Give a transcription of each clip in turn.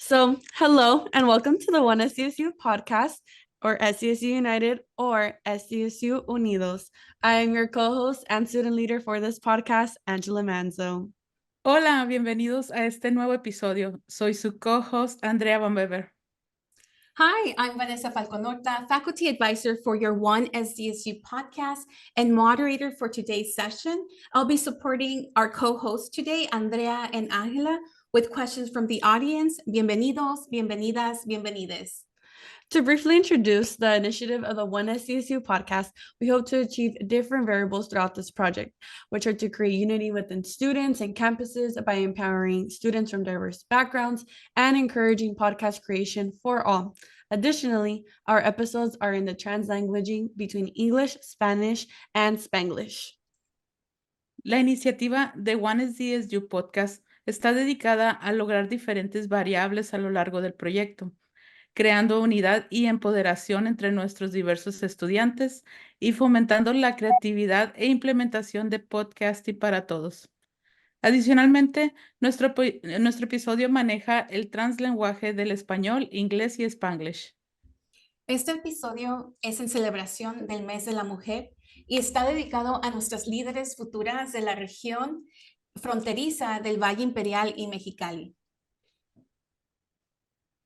Hello and welcome to the One SDSU Podcast, or SDSU United, or SDSU Unidos. I am your co-host and student leader for this podcast, Angela Manzo. Hola, bienvenidos a este nuevo episodio. Soy su co-host, Andrea Bebber. Hi, I'm Vanessa Falconorta, faculty advisor for your One SDSU podcast and moderator for today's session. I'll be supporting our co-hosts today, Andrea and Angela, with questions from the audience. Bienvenidos, bienvenidas, bienvenides. To briefly introduce the initiative of the One SDSU podcast, we hope to achieve different variables throughout this project, which are to create unity within students and campuses by empowering students from diverse backgrounds and encouraging podcast creation for all. Additionally, our episodes are in the translanguaging between English, Spanish, and Spanglish. La iniciativa de One SDSU Podcast está dedicada a lograr diferentes variables a lo largo del proyecto, creando unidad y empoderación entre nuestros diversos estudiantes y fomentando la creatividad e implementación de podcasting para todos. Adicionalmente, nuestro episodio maneja el translenguaje del español, inglés y spanglish. Este episodio es en celebración del Mes de la Mujer y está dedicado a nuestras líderes futuras de la región fronteriza del Valle Imperial y Mexicali.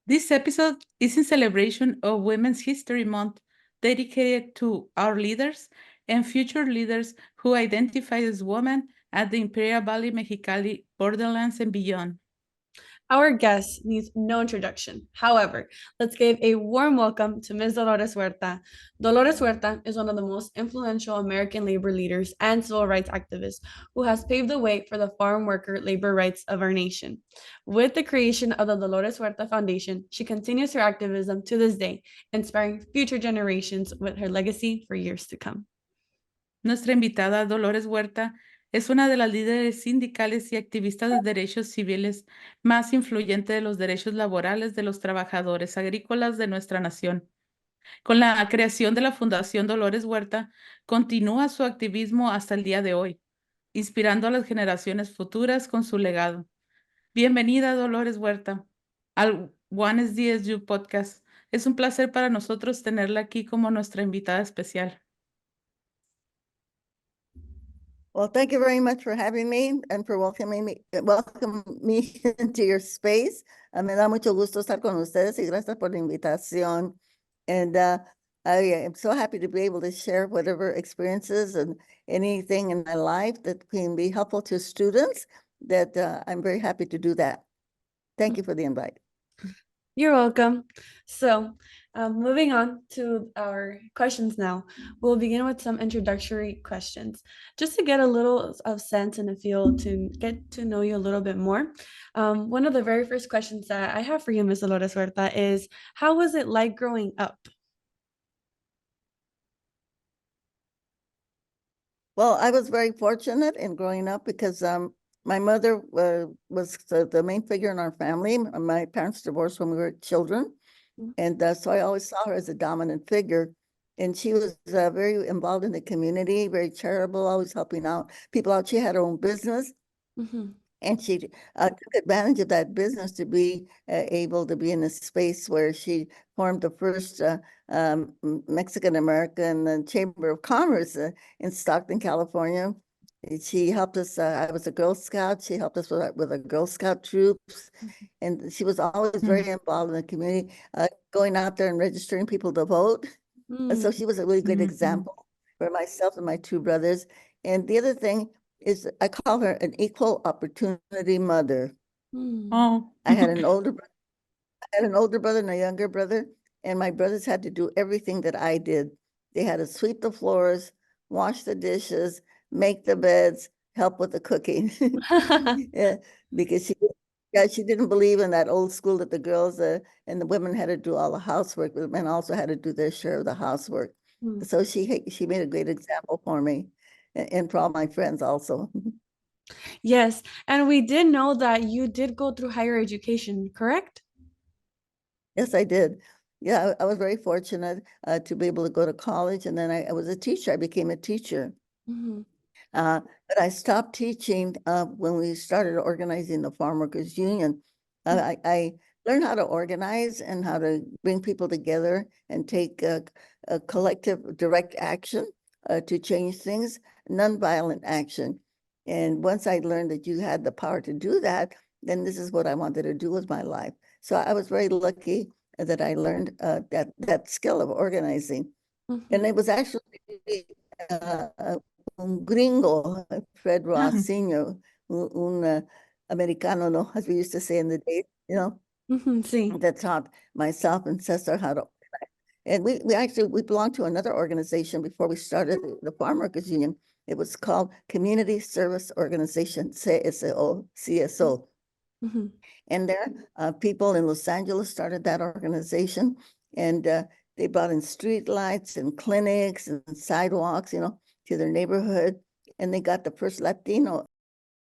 This episode is in celebration of Women's History Month, dedicated to our leaders and future leaders who identify as women at the Imperial Valley, Mexicali, borderlands, and beyond. Our guest needs no introduction. However, let's give a warm welcome to Ms. Dolores Huerta. Dolores Huerta is one of the most influential American labor leaders and civil rights activists who has paved the way for the farm worker labor rights of our nation. With the creation of the Dolores Huerta Foundation, she continues her activism to this day, inspiring future generations with her legacy for years to come. Nuestra invitada, Dolores Huerta, es una de las líderes sindicales y activistas de derechos civiles más influyente de los derechos laborales de los trabajadores agrícolas de nuestra nación. Con la creación de la Fundación Dolores Huerta, continúa su activismo hasta el día de hoy, inspirando a las generaciones futuras con su legado. Bienvenida, Dolores Huerta, al One SDSU Podcast. Es un placer para nosotros tenerla aquí como nuestra invitada especial. Well, thank you very much for having me and for welcoming me into your space. Me da mucho gusto estar con ustedes y gracias por la invitación. And I am so happy to be able to share whatever experiences and anything in my life that can be helpful to students, that I'm very happy to do that. Thank you for the invite. You're welcome. Moving on to our questions now, we'll begin with some introductory questions. Just to get a little of sense and a feel to get to know you a little bit more. One of the very first questions that I have for you, Ms. Dolores Huerta, is how was it like growing up? Well, I was very fortunate in growing up because my mother was the main figure in our family. My parents divorced when we were children. And so I always saw her as a dominant figure. And she was very involved in the community, very charitable, always helping out people out. She had her own business. And she took advantage of that business to be able to be in a space where she formed the first Mexican-American Chamber of Commerce in Stockton, California. She helped us. I was a Girl Scout. She helped us with the Girl Scout troops. And she was always very involved in the community, going out there and registering people to vote. And so she was a really good example for myself and my two brothers. And the other thing is I call her an equal opportunity mother. Oh. I had an older brother and a younger brother, and my brothers had to do everything that I did. They had to sweep the floors, wash the dishes, make the beds, help with the cooking. Yeah, because she didn't believe in that old school that the girls and the women had to do all the housework, but the men also had to do their share of the housework. So she made a great example for me and for all my friends also. Yes, and we did know that you did go through higher education, correct? Yes, I did. Yeah, I was very fortunate to be able to go to college, and then I was a teacher. I became a teacher. But I stopped teaching when we started organizing the Farm Workers Union. I learn how to organize and how to bring people together and take a collective direct action to change things, nonviolent action. And once I learned that you had the power to do that, then this is what I wanted to do with my life. So I was very lucky that I learned that skill of organizing. And it was actually un gringo, Fred Ross Sr., un americano, no, as we used to say in the day, Sí. that taught myself and Cesar how to. And we belonged to another organization before we started the Farm Workers Union. It was called Community Service Organization, CSO. Mhm. And there, people in Los Angeles started that organization, and they brought in street lights and clinics and sidewalks, to their neighborhood. And they got the first Latino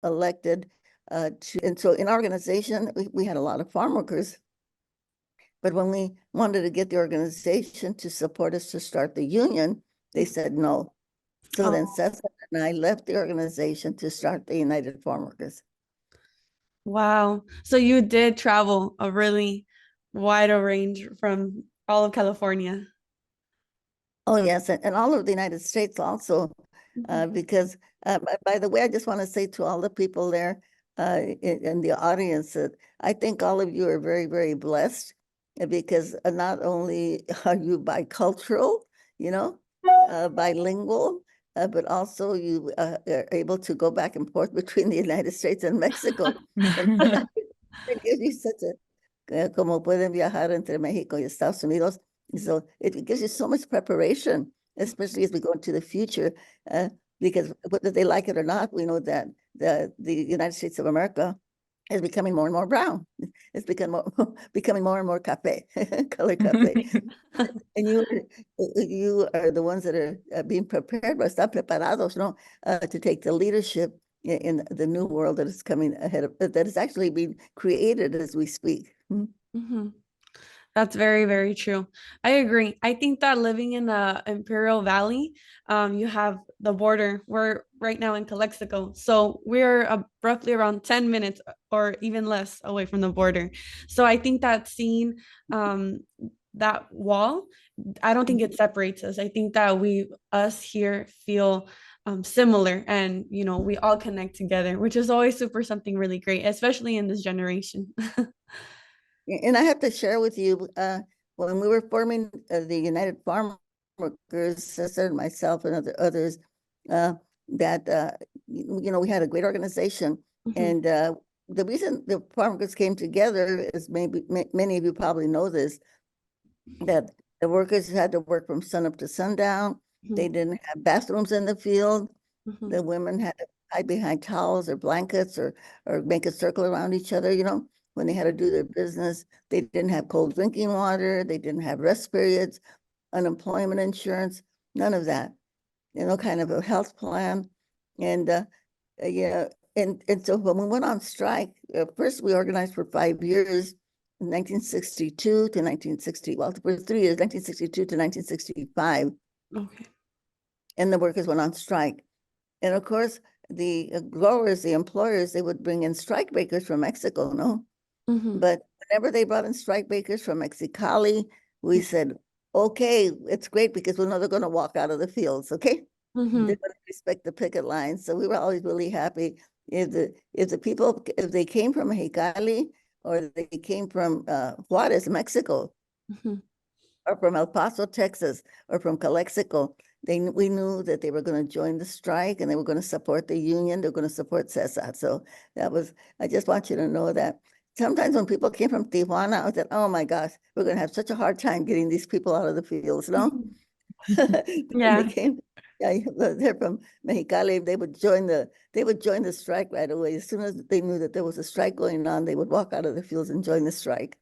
elected. And so in our organization, we had a lot of farm workers. But when we wanted to get the organization to support us to start the union, they said no. So then Cesar and I left the organization to start the United Farm Workers. Wow. So you did travel a really wide range from all of California. Oh, yes, and all of the United States also, because, by the way, I just want to say to all the people there in the audience that I think all of you are very, very blessed because not only are you bicultural, bilingual, but also you are able to go back and forth between the United States and Mexico. And it gives you such a, como pueden viajar entre México y Estados Unidos. So it gives you so much preparation, especially as we go into the future, because whether they like it or not, we know that the United States of America is becoming more and more brown. It's becoming more and more café, color café. And you are the ones that are being prepared, están preparados, no, to take the leadership in the new world that is coming ahead of, that is actually being created as we speak. Mm-hmm. That's very, very true. I agree. I think that living in the Imperial Valley, you have the border. We're right now in Calexico. So we're roughly around 10 minutes or even less away from the border. So I think that seeing that wall, I don't think it separates us. I think that us here feel similar and, we all connect together, which is always something really great, especially in this generation. And I have to share with you, when we were forming the United Farm Workers, Cesar and myself and others, that, we had a great organization. And the reason the farm workers came together is maybe many of you probably know this, that the workers had to work from sunup to sundown. They didn't have bathrooms in the field. The women had to hide behind towels or blankets or make a circle around each other, when they had to do their business. They didn't have cold drinking water. They didn't have rest periods, unemployment insurance, none of that, kind of a health plan. And and so when we went on strike, first we organized for 5 years, 1962 to 1960, well, for 3 years, 1962 to 1965. Okay. And the workers went on strike. And of course, the growers, the employers, they would bring in strike breakers from Mexico, no? But whenever they brought in strike breakers from Mexicali, we said, okay, it's great because we know they're going to walk out of the fields, okay? They're going to respect the picket lines. So we were always really happy if the people, if they came from Mexicali or they came from Juarez, Mexico, or from El Paso, Texas, or from Calexico, we knew that they were going to join the strike and they were going to support the union. They're going to support Cesar. So I just want you to know that sometimes when people came from Tijuana, I said, oh my gosh, we're going to have such a hard time getting these people out of the fields, no? Yeah. They're from Mexicali. They would join the strike right away. As soon as they knew that there was a strike going on, they would walk out of the fields and join the strike.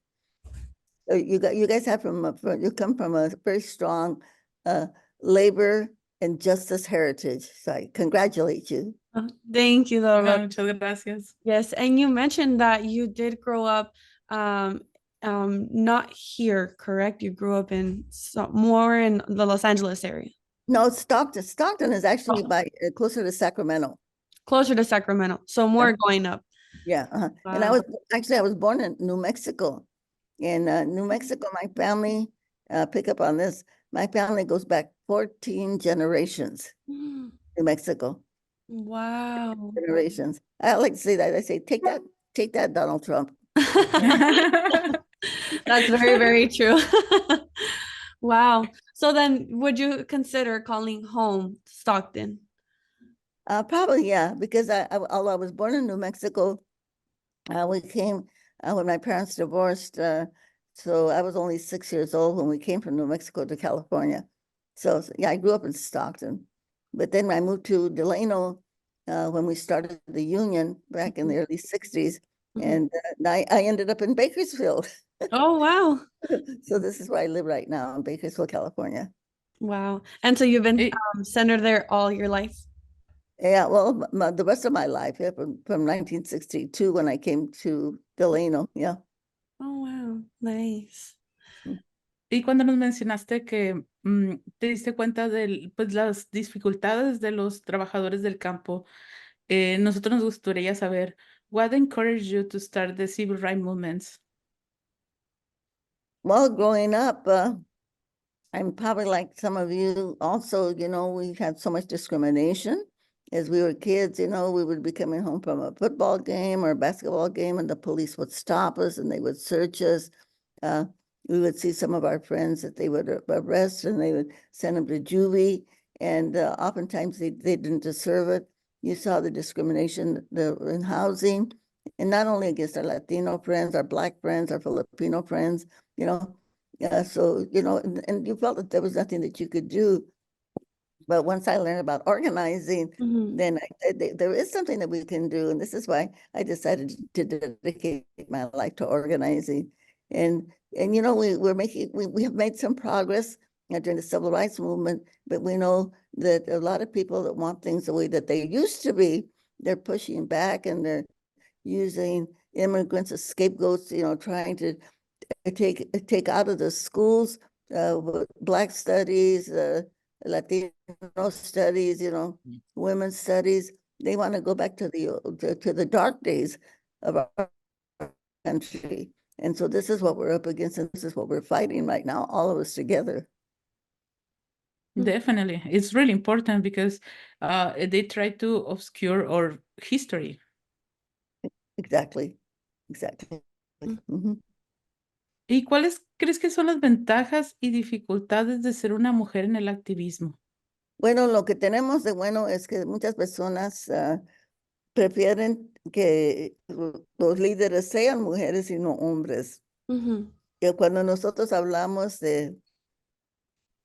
So you guys you come from a very strong labor and justice heritage. So I congratulate you. Thank you, Dolores. Muchas gracias. Yes, and you mentioned that you did grow up not here, correct? You grew up more in the Los Angeles area. No, Stockton. Stockton is actually closer to Sacramento. Closer to Sacramento, so more going up. Yeah, Wow. And I was born in New Mexico. In New Mexico, my family, pick up on this, my family goes back 14 generations, New Mexico, Wow. generations. I like to say that. I say, take that, Donald Trump. That's very, very true. Wow. So then would you consider calling home Stockton? Probably, yeah, because although I was born in New Mexico, we came when my parents divorced. So I was only 6 years old when we came from New Mexico to California. So yeah, I grew up in Stockton, but then I moved to Delano when we started the union back in the early 60s. And I ended up in Bakersfield. Oh, wow. So this is where I live right now in Bakersfield, California. Wow. And so you've been Eh, centered there all your life? Yeah, well, the rest of my life, yeah, from 1962 when I came to Delano, yeah. Oh, wow. Nice. Y cuando nos mencionaste que te diste cuenta de pues, las dificultades de los trabajadores del campo, nosotros nos gustaría saber, what encouraged you to start the civil rights movements? Well, growing up, I'm probably like some of you also, we had so much discrimination. As we were kids, we would be coming home from a football game or a basketball game, and the police would stop us and they would search us. We would see some of our friends that they would arrest and they would send them to juvie. And oftentimes they didn't deserve it. You saw the discrimination in housing, and not only against our Latino friends, our Black friends, our Filipino friends, Yeah, so, and you felt that there was nothing that you could do. But once I learned about organizing, then there is something that we can do. And this is why I decided to dedicate my life to organizing. And we have made some progress during the civil rights movement, but we know that a lot of people that want things the way that they used to be, they're pushing back and they're using immigrants as scapegoats, trying to take out of the schools Black studies, Latino studies, women's studies. They want to go back to the dark days of our country. And so this is what we're up against, and this is what we're fighting right now, all of us together. Definitely. It's really important because they try to obscure our history. Exactly. ¿Y cuáles crees que son las ventajas y dificultades de ser una mujer en el activismo? Bueno, lo que tenemos de bueno es que muchas personas prefieren que los líderes sean mujeres y no hombres. Que cuando nosotros hablamos de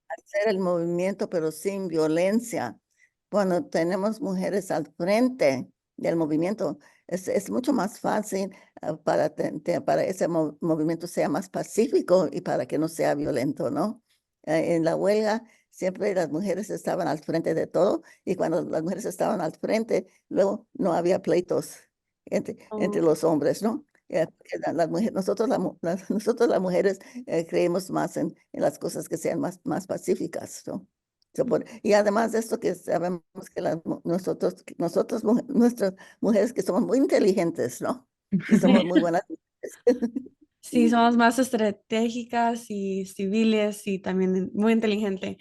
hacer el movimiento, pero sin violencia, cuando tenemos mujeres al frente del movimiento, es mucho más fácil para ese movimiento sea más pacífico y para que no sea violento, ¿no? En la huelga siempre las mujeres estaban al frente de todo, y cuando las mujeres estaban al frente, luego no había pleitos entre los hombres, ¿no? Las mujeres, nosotros las mujeres creemos más en las cosas que sean más pacíficas, ¿no? Y además de esto, que sabemos que nuestras mujeres que somos muy inteligentes, ¿no? Y somos muy buenas. Sí, somos más estratégicas y civiles y también muy inteligente.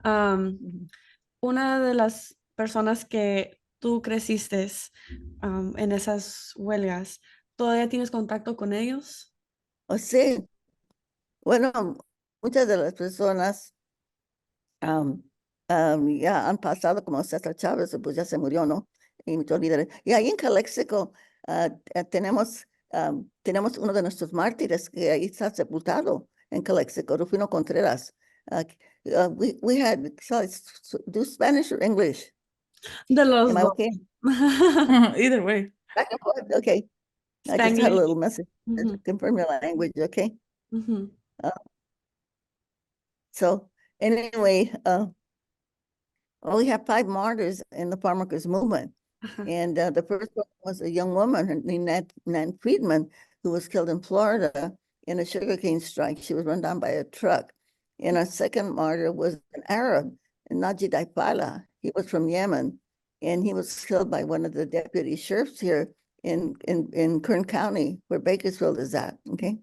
Una de las personas que tú creciste en esas huelgas, ¿todavía tienes contacto con ellos? O sí, bueno, muchas de las personas ya han pasado, como César Chávez, pues ya se murió, ¿no? Y muchos líderes. Y ahí en Calexico tenemos uno de nuestros mártires que ahí está sepultado en Calexico, Rufino Contreras. We had, do Spanish or English? De los Am I dos. okay? Either way. Back and forth, okay. I just had a little message to confirm your language, okay? So anyway, we have 5 martyrs in the farm workers movement. And the first one was a young woman named Nan Friedman, who was killed in Florida in a sugarcane strike. She was run down by a truck. And our second martyr was an Arab, Naji Daifala. He was from Yemen, and he was killed by one of the deputy sheriffs here in Kern County, where Bakersfield is at, okay?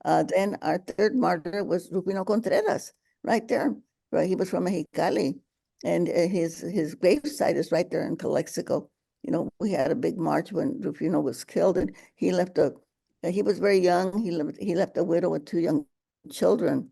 Then our third martyr was Rufino Contreras, right there. Right, he was from Mexicali, and his gravesite is right there in Calexico. You know, we had a big march when Rufino was killed, and he left he was very young. He left a widow with 2 young children.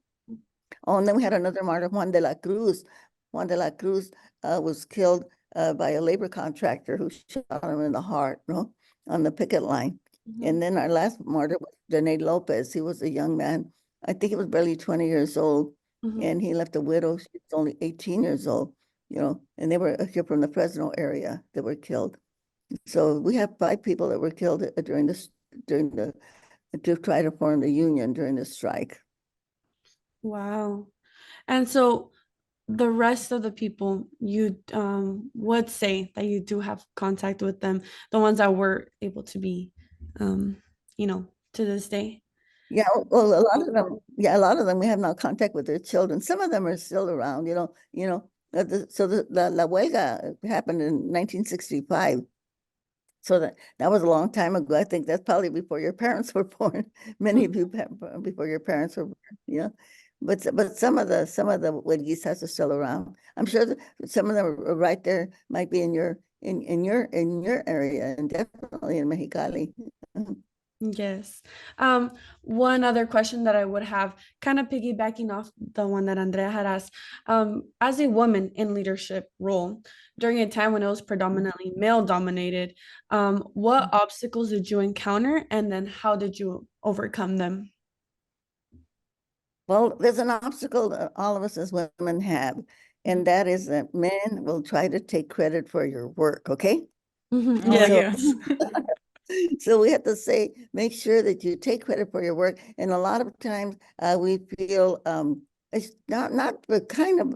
Oh, and then we had another martyr, Juan de la Cruz. Juan de la Cruz was killed by a labor contractor who shot him in the heart, no, on the picket line. And then our last martyr was Rene Lopez. He was a young man. I think he was barely 20 years old, and he left a widow. She was only 18 years old, you know, and they were here from the Fresno area that were killed. So we have 5 people that were killed during the to try to form the union during the strike. Wow. And so the rest of the people, you would say that you do have contact with them, the ones that were able to be, to this day. Yeah, well, a lot of them, a lot of them, we have no contact with their children. Some of them are still around, so the La Huelga happened in 1965. So that was a long time ago. I think that's probably before your parents were born. Many of you before your parents were born, But some of the Huelguistas are still around. I'm sure that some of them are right there, might be in your area, and definitely in Mexicali. Yes. One other question that I would have, kind of piggybacking off the one that Andrea had asked, as a woman in leadership role during a time when it was predominantly male dominated, what obstacles did you encounter, and then how did you overcome them? Well, there's an obstacle that all of us as women have, and that is that men will try to take credit for your work, okay? Oh, Yeah. yes. So we have to say, make sure that you take credit for your work. And a lot of times we feel it's not the kind of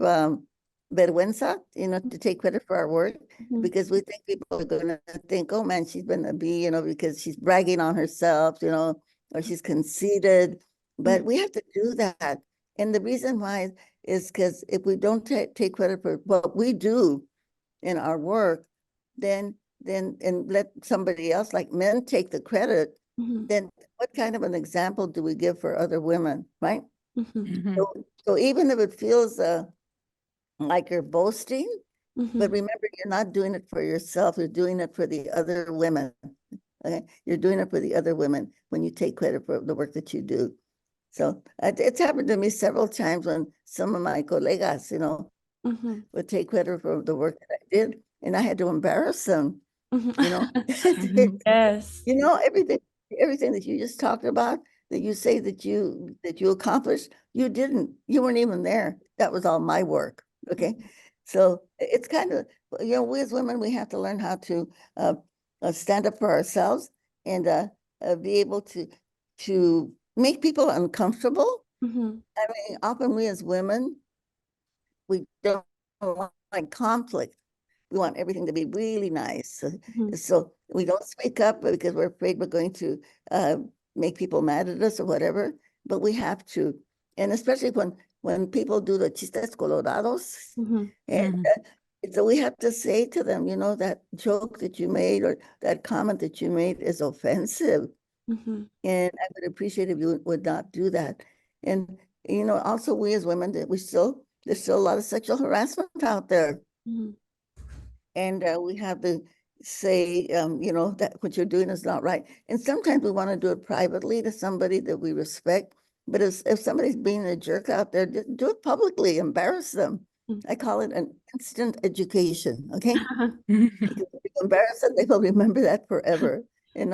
vergüenza, to take credit for our work, because we think people are going to think, oh man, she's been a bee, because she's bragging on herself, or she's conceited. But we have to do that. And the reason why is because if we don't take credit for what we do in our work, then and let somebody else, like men, take the credit, then what kind of an example do we give for other women, right? So even if it feels like you're boasting, but remember, you're not doing it for yourself, you're doing it for the other women. Okay, you're doing it for the other women when you take credit for the work that you do. So it's happened to me several times when some of my colegas, would take credit for the work that I did, and I had to embarrass them. Yes. Everything that you just talked about, that you say that you accomplished, you didn't. You weren't even there. That was all my work. Okay, so it's kind of, we as women, we have to learn how to stand up for ourselves and be able to make people uncomfortable. I mean, often we as women, we don't like conflict. We want everything to be really nice. So we don't speak up because we're afraid we're going to make people mad at us or whatever, but we have to. And especially when people do the chistes colorados, and so we have to say to them, that joke that you made or that comment that you made is offensive. And I would appreciate if you would not do that. And, also we as women, there's still a lot of sexual harassment out there. And we have to say, that what you're doing is not right. And sometimes we want to do it privately to somebody that we respect. But if somebody's being a jerk out there, do it publicly, embarrass them. I call it an instant education, okay? Because if you embarrass them, they will remember that forever. And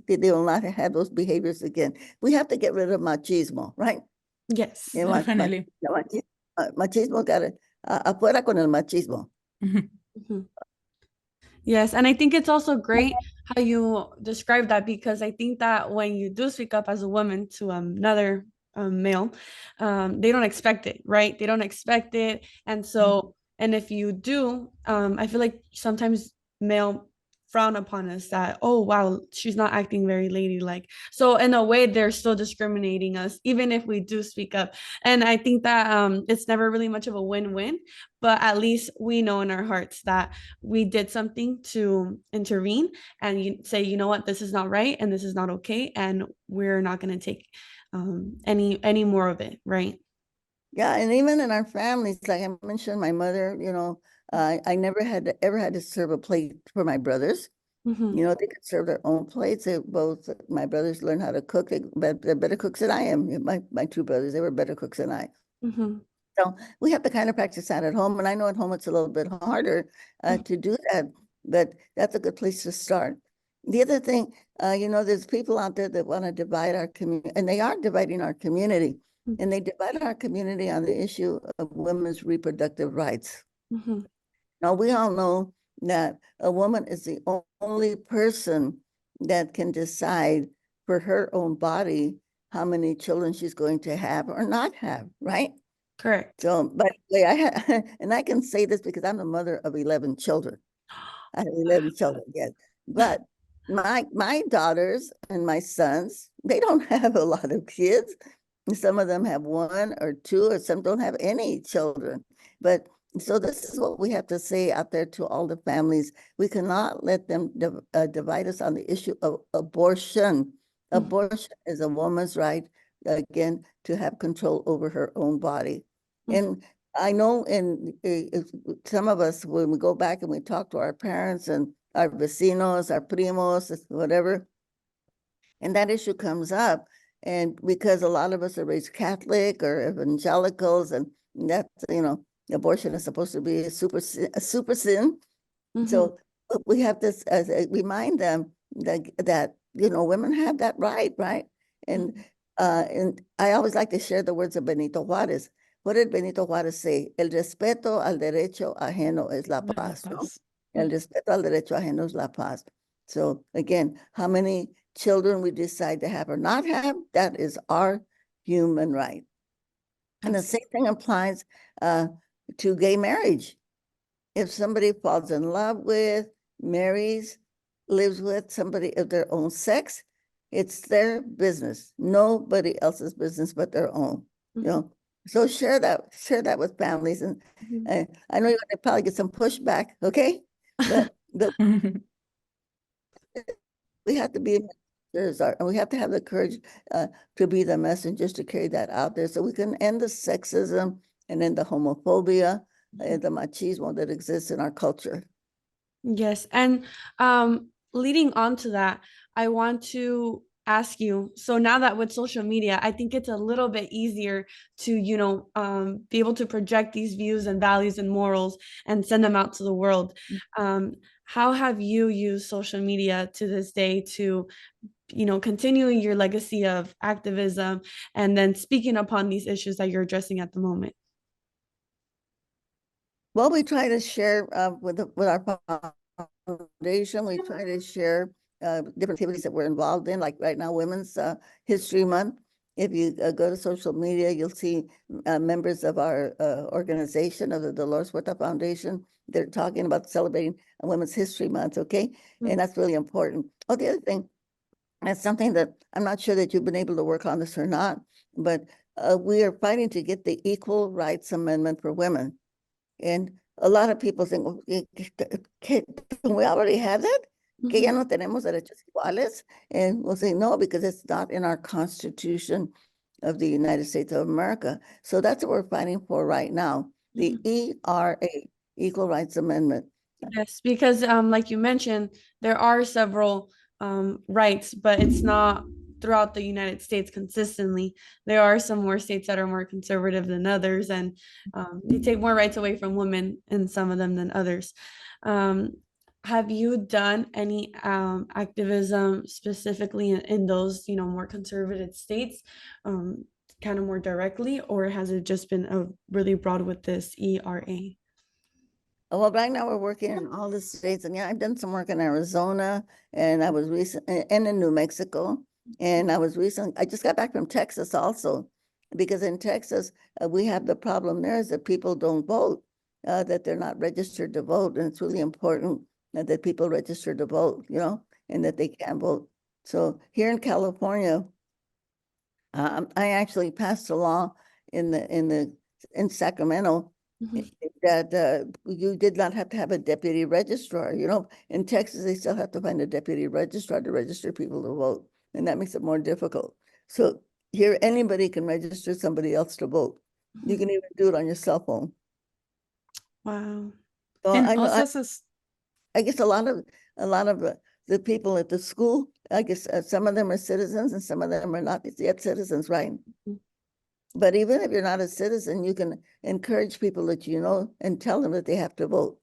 they will not have those behaviors again. We have to get rid of machismo, right? Yes. Definitely. Machismo got it. Afuera con el machismo. Yes, and I think it's also great how you describe that, because I think that when you do speak up as a woman to another male, they don't expect it, right? They don't expect it, and so, and if you do, I feel like sometimes male frown upon us that, oh wow, she's not acting very ladylike. So in a way, they're still discriminating us even if we do speak up. And I think that it's never really much of a win-win, but at least we know in our hearts that we did something to intervene and you say, you know what, this is not right and this is not okay, and we're not going to take any more of it, right? Yeah, and even in our families, like I mentioned, my mother, I never ever had to serve a plate for my brothers. Mm-hmm. They could serve their own plates. My brothers learned how to cook. They're better cooks than I am. My two brothers, they were better cooks than I. Mm-hmm. So we have to kind of practice that at home. And I know at home it's a little bit harder to do that, but that's a good place to start. The other thing, there's people out there that want to divide our community, and they are dividing our community. And they divide our community on the issue of women's reproductive rights. Mm-hmm. Now, we all know that a woman is the only person that can decide for her own body how many children she's going to have or not have, right? Correct. So, by the way, and I can say this because I'm the mother of 11 children. I have 11 children, yes. But my daughters and my sons, they don't have a lot of kids. Some of them have one or two, or some don't have any children. But so this is what we have to say out there to all the families. We cannot let them divide us on the issue of abortion. Abortion is a woman's right, again, to have control over her own body. And I know some of us, when we go back and we talk to our parents and our vecinos, our primos, whatever, and that issue comes up, and because a lot of us are raised Catholic or evangelicals, and that's, abortion is supposed to be a super sin. So we have to remind them that women have that right? And I always like to share the words of Benito Juárez. What did Benito Juárez say? El respeto al derecho ajeno es la paz, ¿no? El respeto al derecho ajeno es la paz. So again, how many children we decide to have or not have, that is our human right. And the same thing applies to gay marriage. If somebody falls in love with, marries, lives with somebody of their own sex, it's their business. Nobody else's business but their own. So share that with families. And I know you're going to probably get some pushback, okay? But we have to be messengers, and we have to have the courage to be the messengers to carry that out there, so we can end the sexism and end the homophobia and the machismo that exists in our culture. Yes, and leading on to that, I want to ask you, so now that with social media, I think it's a little bit easier to, be able to project these views and values and morals and send them out to the world. How have you used social media to this day to, continuing your legacy of activism and then speaking upon these issues that you're addressing at the moment? Well, we try to share with our foundation. We try to share different activities that we're involved in, like right now, Women's History Month. If you go to social media, you'll see members of our organization, of the Dolores Huerta Foundation. They're talking about celebrating Women's History Month, okay? And that's really important. Oh, the other thing, that's something that I'm not sure that you've been able to work on this or not, but we are fighting to get the Equal Rights Amendment for women. And a lot of people think, well, can we already have that? Que ya no tenemos derechos iguales? And we'll say no, because it's not in our Constitution of the United States of America. So that's what we're fighting for right now, the ERA, Equal Rights Amendment. Yes, because like you mentioned, there are several rights, but it's not throughout the United States consistently. There are some more states that are more conservative than others, and they take more rights away from women in some of them than others. Have you done any activism specifically in those, more conservative states, kind of more directly, or has it just been really broad with this ERA? Well, right now we're working in all the states, and I've done some work in Arizona, and I was recently in New Mexico, and I just got back from Texas also, because in Texas we have the problem there is that people don't vote, that they're not registered to vote, and it's really important that people register to vote, and that they can vote. So here in California, I actually passed a law in Sacramento that you did not have to have a deputy registrar. In Texas, they still have to find a deputy registrar to register people to vote, and that makes it more difficult. So here, anybody can register somebody else to vote. You can even do it on your cell phone. Wow. So And I know, also, I guess a lot of the people at the school, I guess some of them are citizens and some of them are not yet citizens, right? But even if you're not a citizen, you can encourage people that you know and tell them that they have to vote.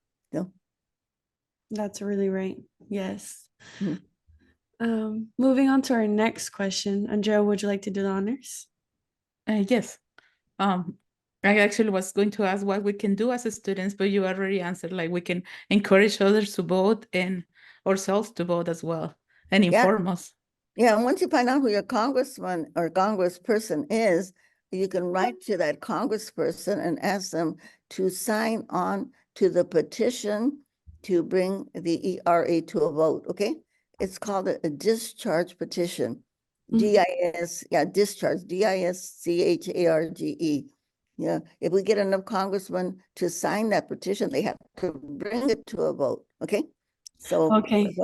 That's really right. Yes. Mhm. Moving on to our next question. Andrea, would you like to do the honors? yes. I actually was going to ask what we can do as students, but you already answered, like we can encourage others to vote and ourselves to vote as well and inform us. Yeah, and once you find out who your congressman or congressperson is, you can write to that congressperson and ask them to sign on to the petition to bring the ERA to a vote, okay? It's called a discharge petition. DIS, discharge, DISCHARGE. Yeah, if we get enough congressmen to sign that petition, they have to bring it to a vote, okay? So Okay.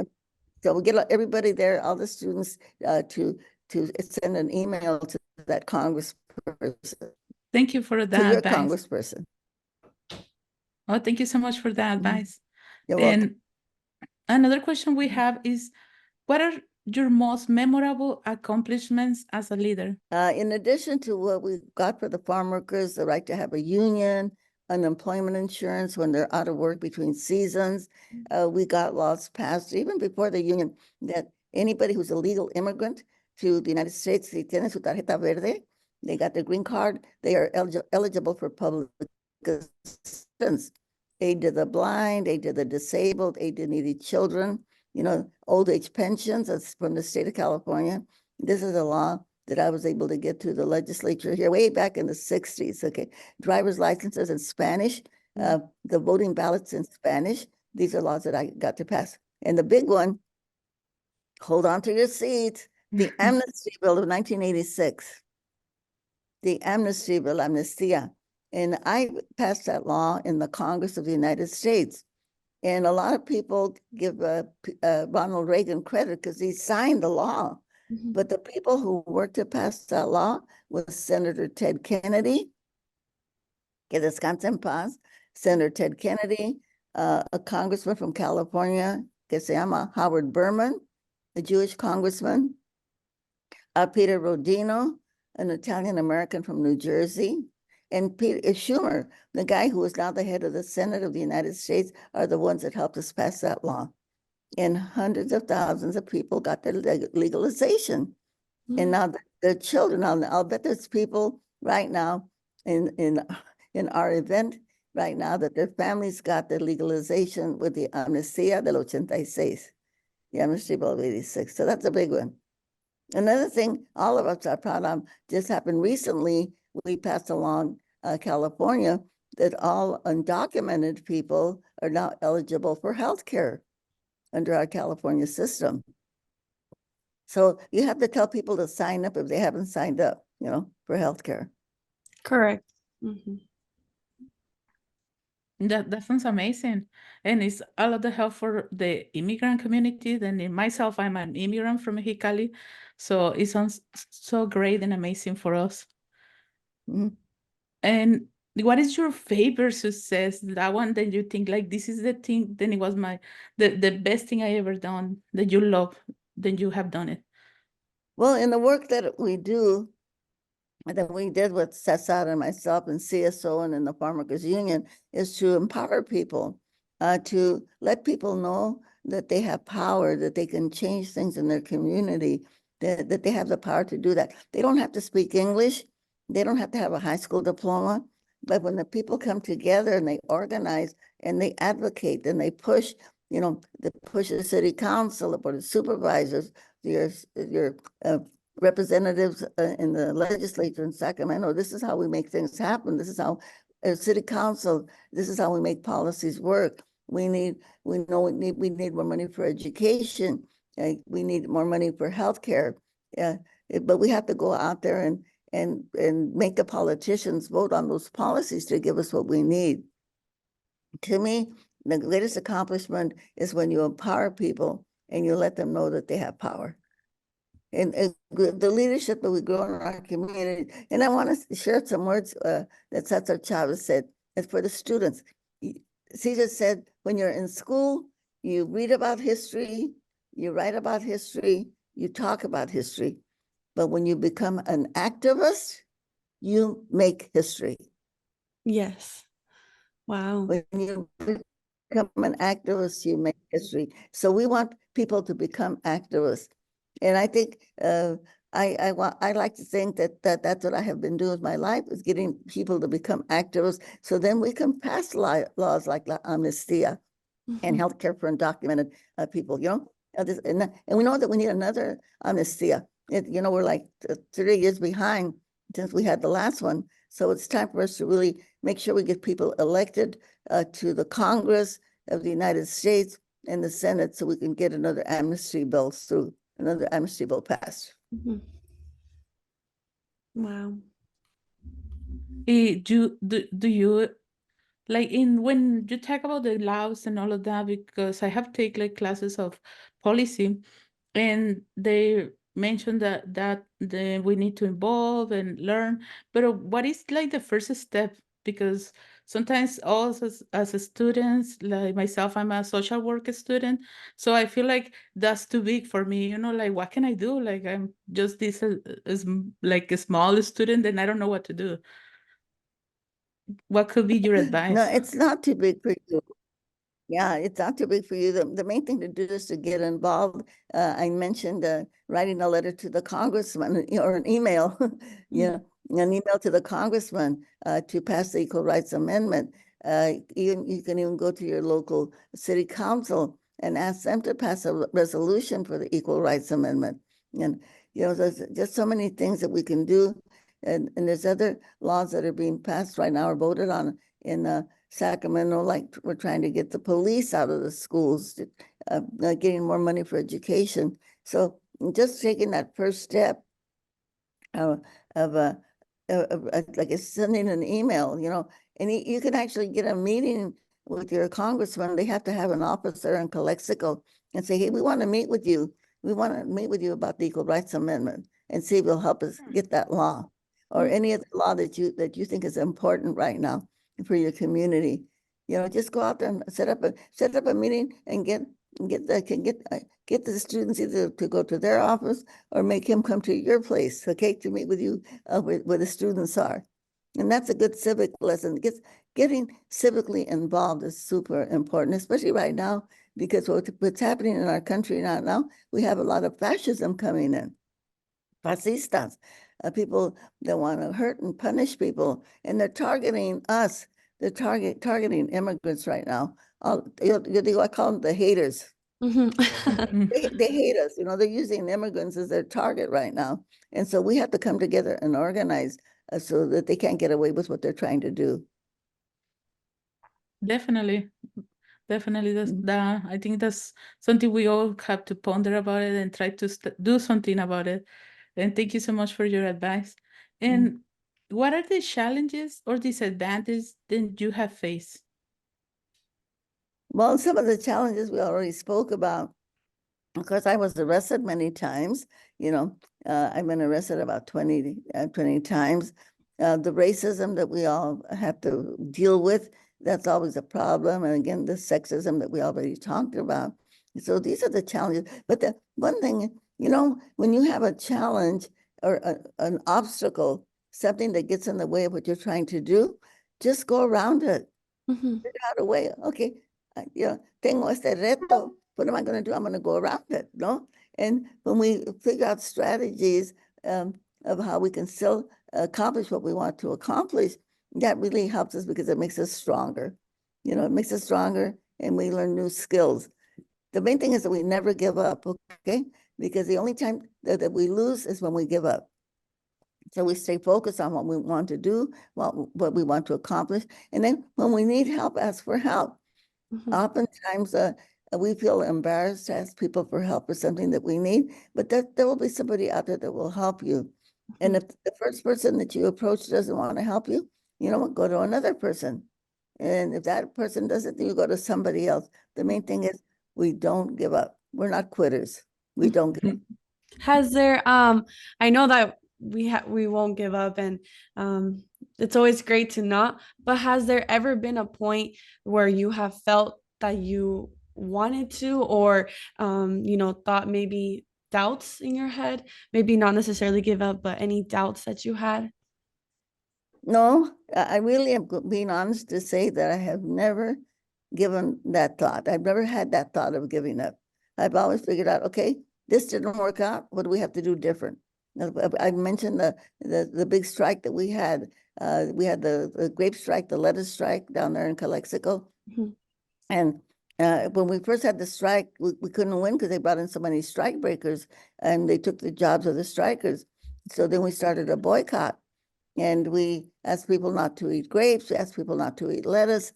So we'll get everybody there, all the students, to send an email to that congressperson, Thank you for to that your advice. congressperson. Oh, thank you so much for that advice. You're welcome. And another question we have is, what are your most memorable accomplishments as a leader? In addition to what we got for the farm workers, the right to have a union, unemployment insurance when they're out of work between seasons, we got laws passed even before the union that anybody who's a legal immigrant to the United States, si tienen su tarjeta verde, they got their green card, they are eligible for public assistance, aid to the blind, aid to the disabled, aid to needy children, old age pensions. That's from the state of California. This is a law that I was able to get through the legislature here way back in the 60s. Okay, driver's licenses in Spanish, the voting ballots in Spanish. These are laws that I got to pass. And the big one, hold on to your seat, the Amnesty Bill of 1986. The Amnesty Bill, Amnestia. And I passed that law in the Congress of the United States. And a lot of people give Ronald Reagan credit because he signed the law. But the people who worked to pass that law was Senator Ted Kennedy, que descanse en paz, Senator Ted Kennedy, a congressman from California, que se llama Howard Berman, a Jewish congressman, Peter Rodino, an Italian-American from New Jersey, and Peter Schumer, the guy who is now the head of the Senate of the United States, are the ones that helped us pass that law. And hundreds of thousands of people got their legalization. And now the children, I'll bet there's people right now in our event right now that their families got their legalization with the Amnistía del 86, the Amnesty Bill of 86. So that's a big one. Another thing all of us are proud of just happened recently. We passed along California that all undocumented people are now eligible for health care under our California system. So you have to tell people to sign up if they haven't signed up, for health care. Correct. That sounds amazing. And it's a lot of help for the immigrant community. Then myself, I'm an immigrant from Mexicali. So it sounds so great and amazing for us. And what is your favorite success? That one that you think like this is the thing, then it was the best thing I ever done that you love, then you have done it. Well, in the work that we do, that we did with Cesar and myself and CSO and in the Farm Workers Union is to empower people, to let people know that they have power, that they can change things in their community, that they have the power to do that. They don't have to speak English. They don't have to have a high school diploma. But when the people come together and they organize and they advocate and they push, they push the city council, the board of supervisors, your representatives in the legislature in Sacramento. This is how we make things happen. This is how city council, this is how we make policies work. we know we need more money for education. We need more money for healthcare. But we have to go out there and make the politicians vote on those policies to give us what we need. To me, the greatest accomplishment is when you empower people and you let them know that they have power. And the leadership that we grow in our community. And I want to share some words that Cesar Chavez said. It's for the students. Cesar said, when you're in school, you read about history, you write about history, you talk about history. But when you become an activist, you make history. Yes. Wow. When you become an activist, you make history. So we want people to become activists. And I think I like to think that's what I have been doing with my life, is getting people to become activists. So then we can pass laws like La Amnistía and healthcare for undocumented people, and we know that we need another amnistía. We're like 30 years behind since we had the last one. So it's time for us to really make sure we get people elected to the Congress of the United States and the Senate, so we can get another amnesty bill passed. Wow. Do you like when you talk about the laws and all of that, because I have taken like classes of policy, and they mentioned that we need to involve and learn, but what is like the first step? Because sometimes us as students, like myself, I'm a social work student, so I feel like that's too big for me, like what can I do? Like I'm just this like a small student and I don't know what to do. What could be your advice? No, it's not too big for you. Yeah, it's not too big for you. The main thing to do is to get involved. I mentioned writing a letter to the congressman, or an email, an email to the congressman to pass the Equal Rights Amendment. You can even go to your local city council and ask them to pass a resolution for the Equal Rights Amendment. And there's just so many things that we can do. And there's other laws that are being passed right now or voted on in Sacramento, like we're trying to get the police out of the schools, getting more money for education. So just taking that first step of like sending an email, and you can actually get a meeting with your congressman. They have to have an office there in Calexico and say, hey, we want to meet with you. We want to meet with you about the Equal Rights Amendment and see if you'll help us get that law, or any other law that you think is important right now for your community. Just go out there and set up a meeting and get the students either to go to their office or make him come to your place, okay, to meet with you where the students are. And that's a good civic lesson. Getting civically involved is super important, especially right now, because what's happening in our country now, we have a lot of fascism coming in. Fascistas, people that want to hurt and punish people, and they're targeting us. They're targeting immigrants right now. I call them the haters. They hate us. They're using immigrants as their target right now. And so we have to come together and organize so that they can't get away with what they're trying to do. Definitely. I think that's something we all have to ponder about it and try to do something about it. And thank you so much for your advice. And what are the challenges or disadvantages that you have faced? Well, some of the challenges we already spoke about. Of course, I was arrested many times. I've been arrested about 20 times. The racism that we all have to deal with, that's always a problem. And again, the sexism that we already talked about. So these are the challenges. But the one thing, when you have a challenge or an obstacle, something that gets in the way of what you're trying to do, just go around it. Figure out a way. Okay, tengo este reto. What am I going to do? I'm going to go around it, no? And when we figure out strategies of how we can still accomplish what we want to accomplish, that really helps us because it makes us stronger. It makes us stronger, and we learn new skills. The main thing is that we never give up, okay? Because the only time that we lose is when we give up. So we stay focused on what we want to do, what we want to accomplish. And then when we need help, ask for help. Mhm. Oftentimes, we feel embarrassed to ask people for help or something that we need, but there will be somebody out there that will help you. And if the first person that you approach doesn't want to help you, you know what, go to another person. And if that person doesn't, then you go to somebody else. The main thing is we don't give up. We're not quitters. We don't give up. Has there I know that we won't give up, and it's always great to not, but has there ever been a point where you have felt that you wanted to, or thought maybe doubts in your head, maybe not necessarily give up, but any doubts that you had? No, I really am being honest to say that I have never given that thought. I've never had that thought of giving up. I've always figured out, okay, this didn't work out. What do we have to do different? I mentioned the big strike that we had. We had the grape strike, the lettuce strike down there in Calexico. Mhm. And when we first had the strike, we couldn't win because they brought in so many strike breakers and they took the jobs of the strikers. So then we started a boycott. And we asked people not to eat grapes, we asked people not to eat lettuce.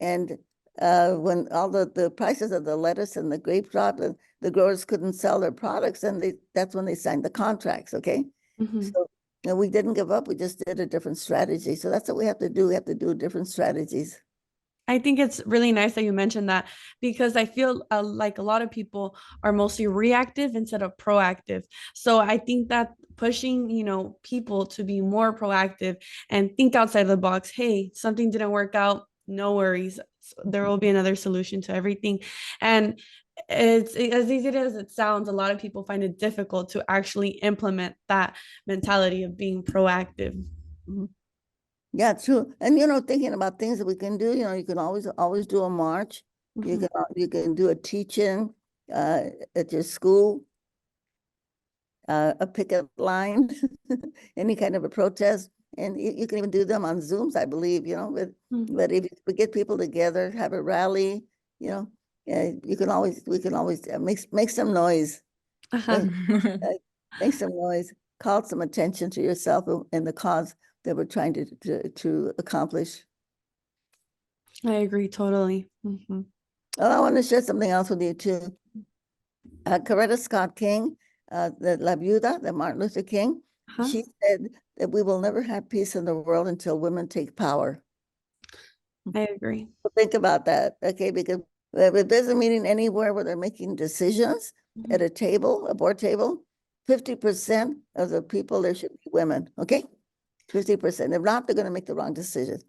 And when all the prices of the lettuce and the grape dropped, and the growers couldn't sell their products, and that's when they signed the contracts, okay? Mhm. So we didn't give up, we just did a different strategy. So that's what we have to do. We have to do different strategies. I think it's really nice that you mentioned that, because I feel like a lot of people are mostly reactive instead of proactive. So I think that pushing, people to be more proactive and think outside the box. Hey, something didn't work out. No worries. There will be another solution to everything. And it's as easy as it sounds, a lot of people find it difficult to actually implement that mentality of being proactive. Mhm. Yeah, true. And thinking about things that we can do, you can always do a march. Mhm. You can do a teach-in at your school, a picket line, any kind of a protest. And you can even do them on Zooms, I believe, Mhm. but if we get people together, have a rally, we can always make some noise, Uh-huh. make some noise, call some attention to yourself and the cause that we're trying to accomplish. I agree totally. Mhm. Oh, I want to share something else with you too. Coretta Scott King, the La Viuda, the Martin Luther King, Uh-huh. she said that we will never have peace in the world until women take power. I agree. Think about that, okay? Because if there's a meeting anywhere where they're making decisions at a table, a board table, 50% of the people there should be women, okay? 50%. If not, they're going to make the wrong decision.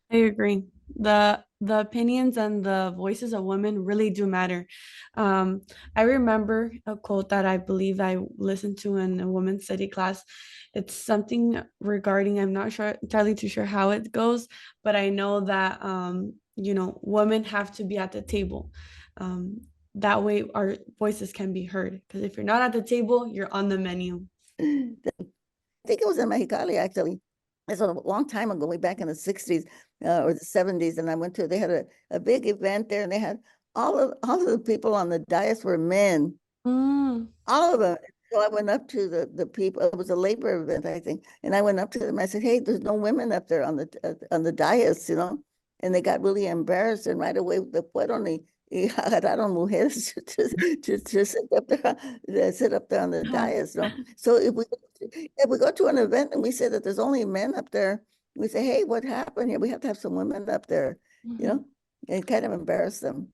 I agree. The opinions and the voices of women really do matter. I remember a quote that I believe I listened to in a women's study class. It's something regarding, I'm not sure entirely too sure how it goes, but I know that women have to be at the table. Um, that way our voices can be heard. Because if you're not at the table, you're on the menu. I think it was in Mexicali, actually. It's a long time ago, way back in the 60s or the 70s. And I went to, they had a big event there, and they had all of the people on the dais were men, Mm. all of them. So I went up to the people, it was a labor event, I think. And I went up to them, I said, hey, there's no women up there on the dais, and they got really embarrassed. And right away, the fueron y agarraron mujeres to sit up there on the dais, So if we go to an event and we say that there's only men up there, we say, hey, what happened here? We have to have some women up there, Mhm. and kind of embarrass them.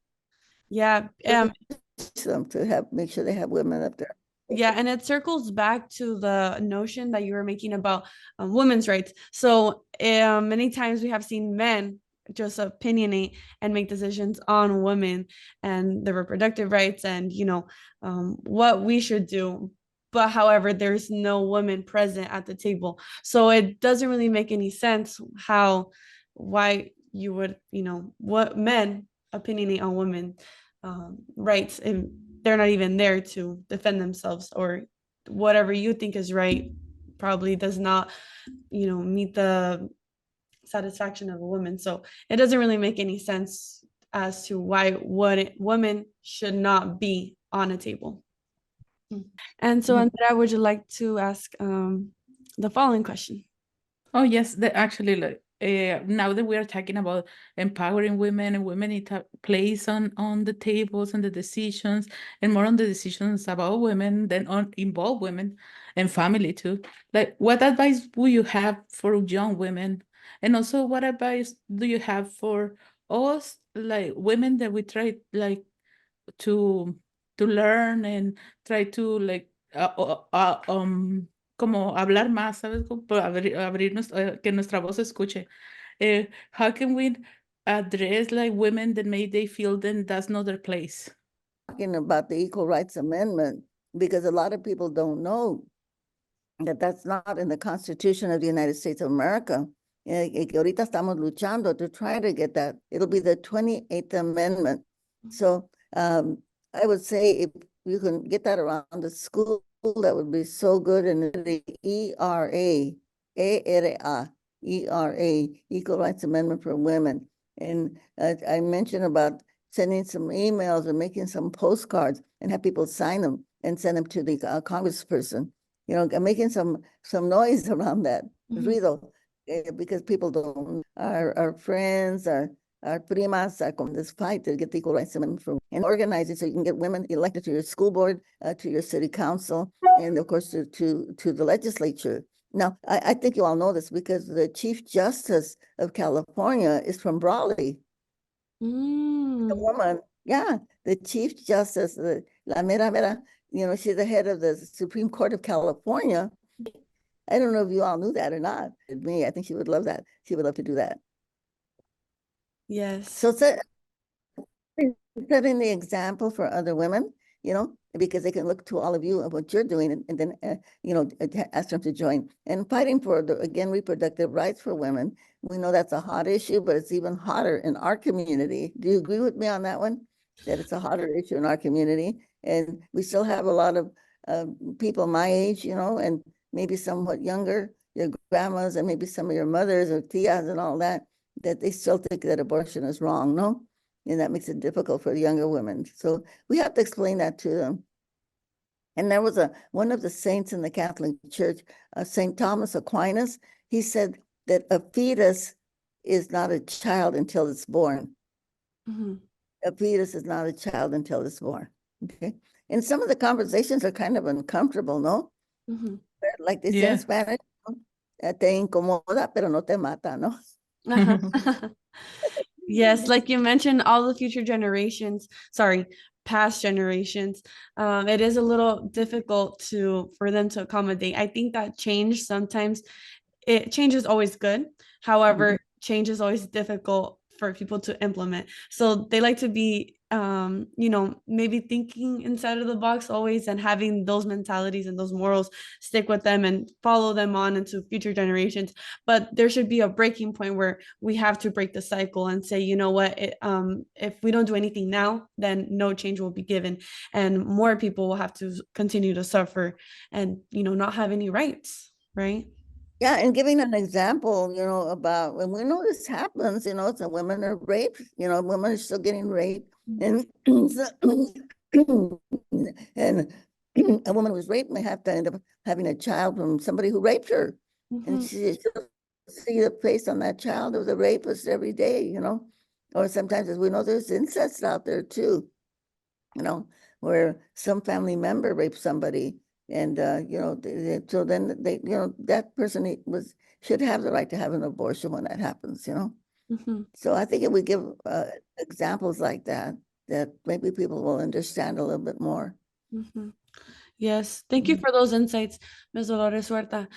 Yeah. Them to make sure they have women up there. Yeah, and it circles back to the notion that you were making about women's rights. So many times we have seen men just opinionate and make decisions on women and the reproductive rights and what we should do. But however, there's no woman present at the table, so it doesn't really make any sense why you would what men opinionate on women rights if they're not even there to defend themselves, or whatever you think is right probably does not meet the satisfaction of a woman. So it doesn't really make any sense as to why women should not be on a table. And so, Andrea, would you like to ask the following question? Oh, yes, actually, now that we are talking about empowering women and women need a place on the tables and the decisions, and more on the decisions about women than on involve women and family too. Like, what advice would you have for young women? And also, what advice do you have for us, like women that we try like to learn and try to like como hablar más, ¿sabes? Como por abrirnos, que nuestra voz se escuche. How can we address like women that may they feel then that's not their place? Talking about the Equal Rights Amendment, because a lot of people don't know that that's not in the Constitution of the United States of America. Que ahorita estamos luchando to try to get that. It'll be the 28th Amendment. So I would say if you can get that around the school, that would be so good. And the ERA, Equal Rights Amendment for Women. And I mentioned about sending some emails or making some postcards and have people sign them and send them to the congressperson. You know, making some noise around that. Ruido, because people don't, our friends, our primas are on this fight to get the Equal Rights Amendment for, and organize it so you can get women elected to your school board, to your city council, and of course to the legislature. Now, I think you all know this because the Chief Justice of California is from Brawley. The woman, yeah, the Chief Justice, la mera, you know, she's the head of the Supreme Court of California. I don't know if you all knew that or not. Me, I think she would love that. She would love to do that. Yes. So setting the example for other women, you know, because they can look to all of you and what you're doing, and then, you know, ask them to join. And fighting for, again, reproductive rights for women. We know that's a hot issue, but it's even hotter in our community. Do you agree with me on that one? That it's a hotter issue in our community. And we still have a lot of people my age, you know, and maybe somewhat younger, your grandmas and maybe some of your mothers or tias and all that, that they still think that abortion is wrong, no? And that makes it difficult for the younger women. So we have to explain that to them. And there was one of the saints in the Catholic Church, St. Thomas Aquinas, he said that a fetus is not a child until it's born. A fetus is not a child until it's born, okay? And some of the conversations are kind of uncomfortable, no? Like they say in Spanish, te incomoda, pero no te mata, no? Yes, like you mentioned, all the future generations, past generations, it is a little difficult for them to accommodate. I think that change is always good. However, change is always difficult for people to implement. So they like to be, you know, maybe thinking inside of the box always, and having those mentalities and those morals stick with them and follow them on into future generations. But there should be a breaking point where we have to break the cycle and say, you know what, if we don't do anything now, then no change will be given, and more people will have to continue to suffer and, you know, not have any rights, right? Yeah, and giving an example, you know, about when we know this happens, you know, so women are raped, you know, women are still getting raped, and and a woman who's raped may have to end up having a child from somebody who raped her, and she'll see the face on that child of the rapist every day, you know, or sometimes, as we know, there's incest out there too, you know, where some family member raped somebody. And, you know, so then they, you know, that person should have the right to have an abortion when that happens, you know? So I think if we give examples like that, that maybe people will understand a little bit more. Yes, thank you for those insights, Ms. Dolores Huerta.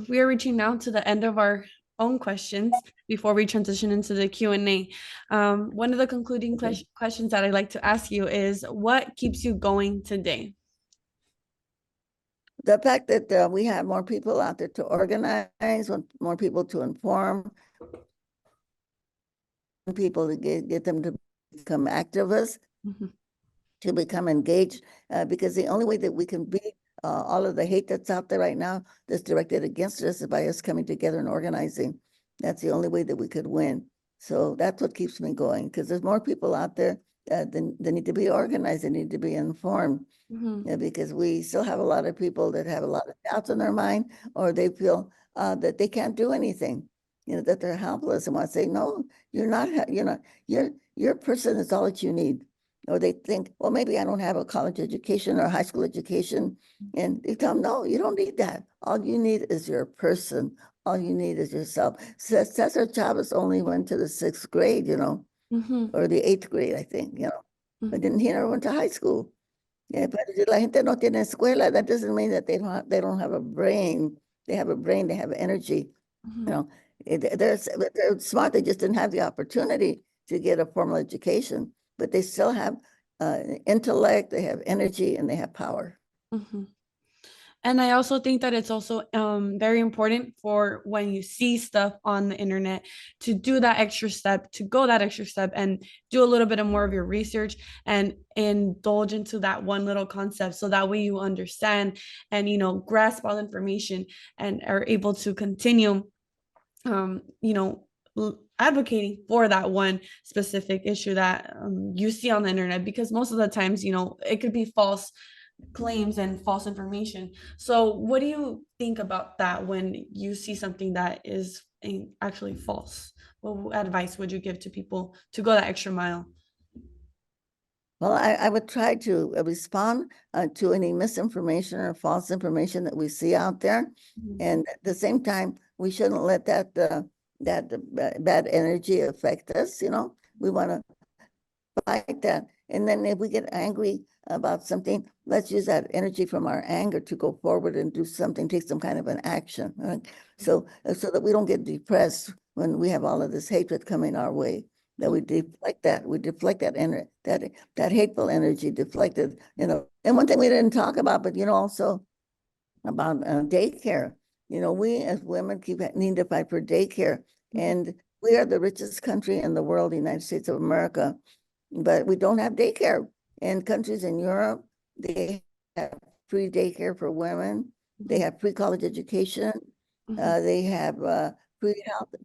We are reaching now to the end of our own questions before we transition into the Q&A. One of the concluding questions that I'd like to ask you is, what keeps you going today? The fact that we have more people out there to organize, more people to inform, people to get them to become activists, to become engaged, because the only way that we can beat all of the hate that's out there right now that's directed against us is by us coming together and organizing. That's the only way that we could win. So that's what keeps me going, because there's more people out there that need to be organized, they need to be informed. Yeah, because we still have a lot of people that have a lot of doubts in their mind, or they feel that they can't do anything. that they're helpless, and want to say, no, you're not, your person is all that you need. Or they think, well, maybe I don't have a college education or a high school education. And you tell them, no, you don't need that. All you need is your person. All you need is yourself. Cesar Chavez only went to the 6th grade, or the 8th grade, I think, but didn't he never went to high school. Yeah, but la gente no tiene escuela. That doesn't mean that they don't have a brain. They have a brain. They have energy. They're smart. They just didn't have the opportunity to get a formal education, but they still have intellect. They have energy, and they have power. And I also think that it's also very important for when you see stuff on the internet to do that extra step, to go that extra step and do a little bit of more of your research and indulge into that one little concept. So that way you understand and, grasp all information and are able to continue, advocating for that one specific issue that you see on the internet, because most of the times, it could be false claims and false information. So what do you think about that when you see something that is actually false? What advice would you give to people to go that extra mile? Well, I would try to respond to any misinformation or false information that we see out there. And at the same time, we shouldn't let that bad energy affect us. We want to fight that. And then if we get angry about something, let's use that energy from our anger to go forward and do something, take some kind of an action, right? So that we don't get depressed when we have all of this hatred coming our way, that we deflect that energy, that hateful energy deflected, And one thing we didn't talk about, but also about daycare. We as women keep needing to fight for daycare, and we are the richest country in the world, the United States of America, but we don't have daycare. In countries in Europe, they have free daycare for women. They have free college education. They have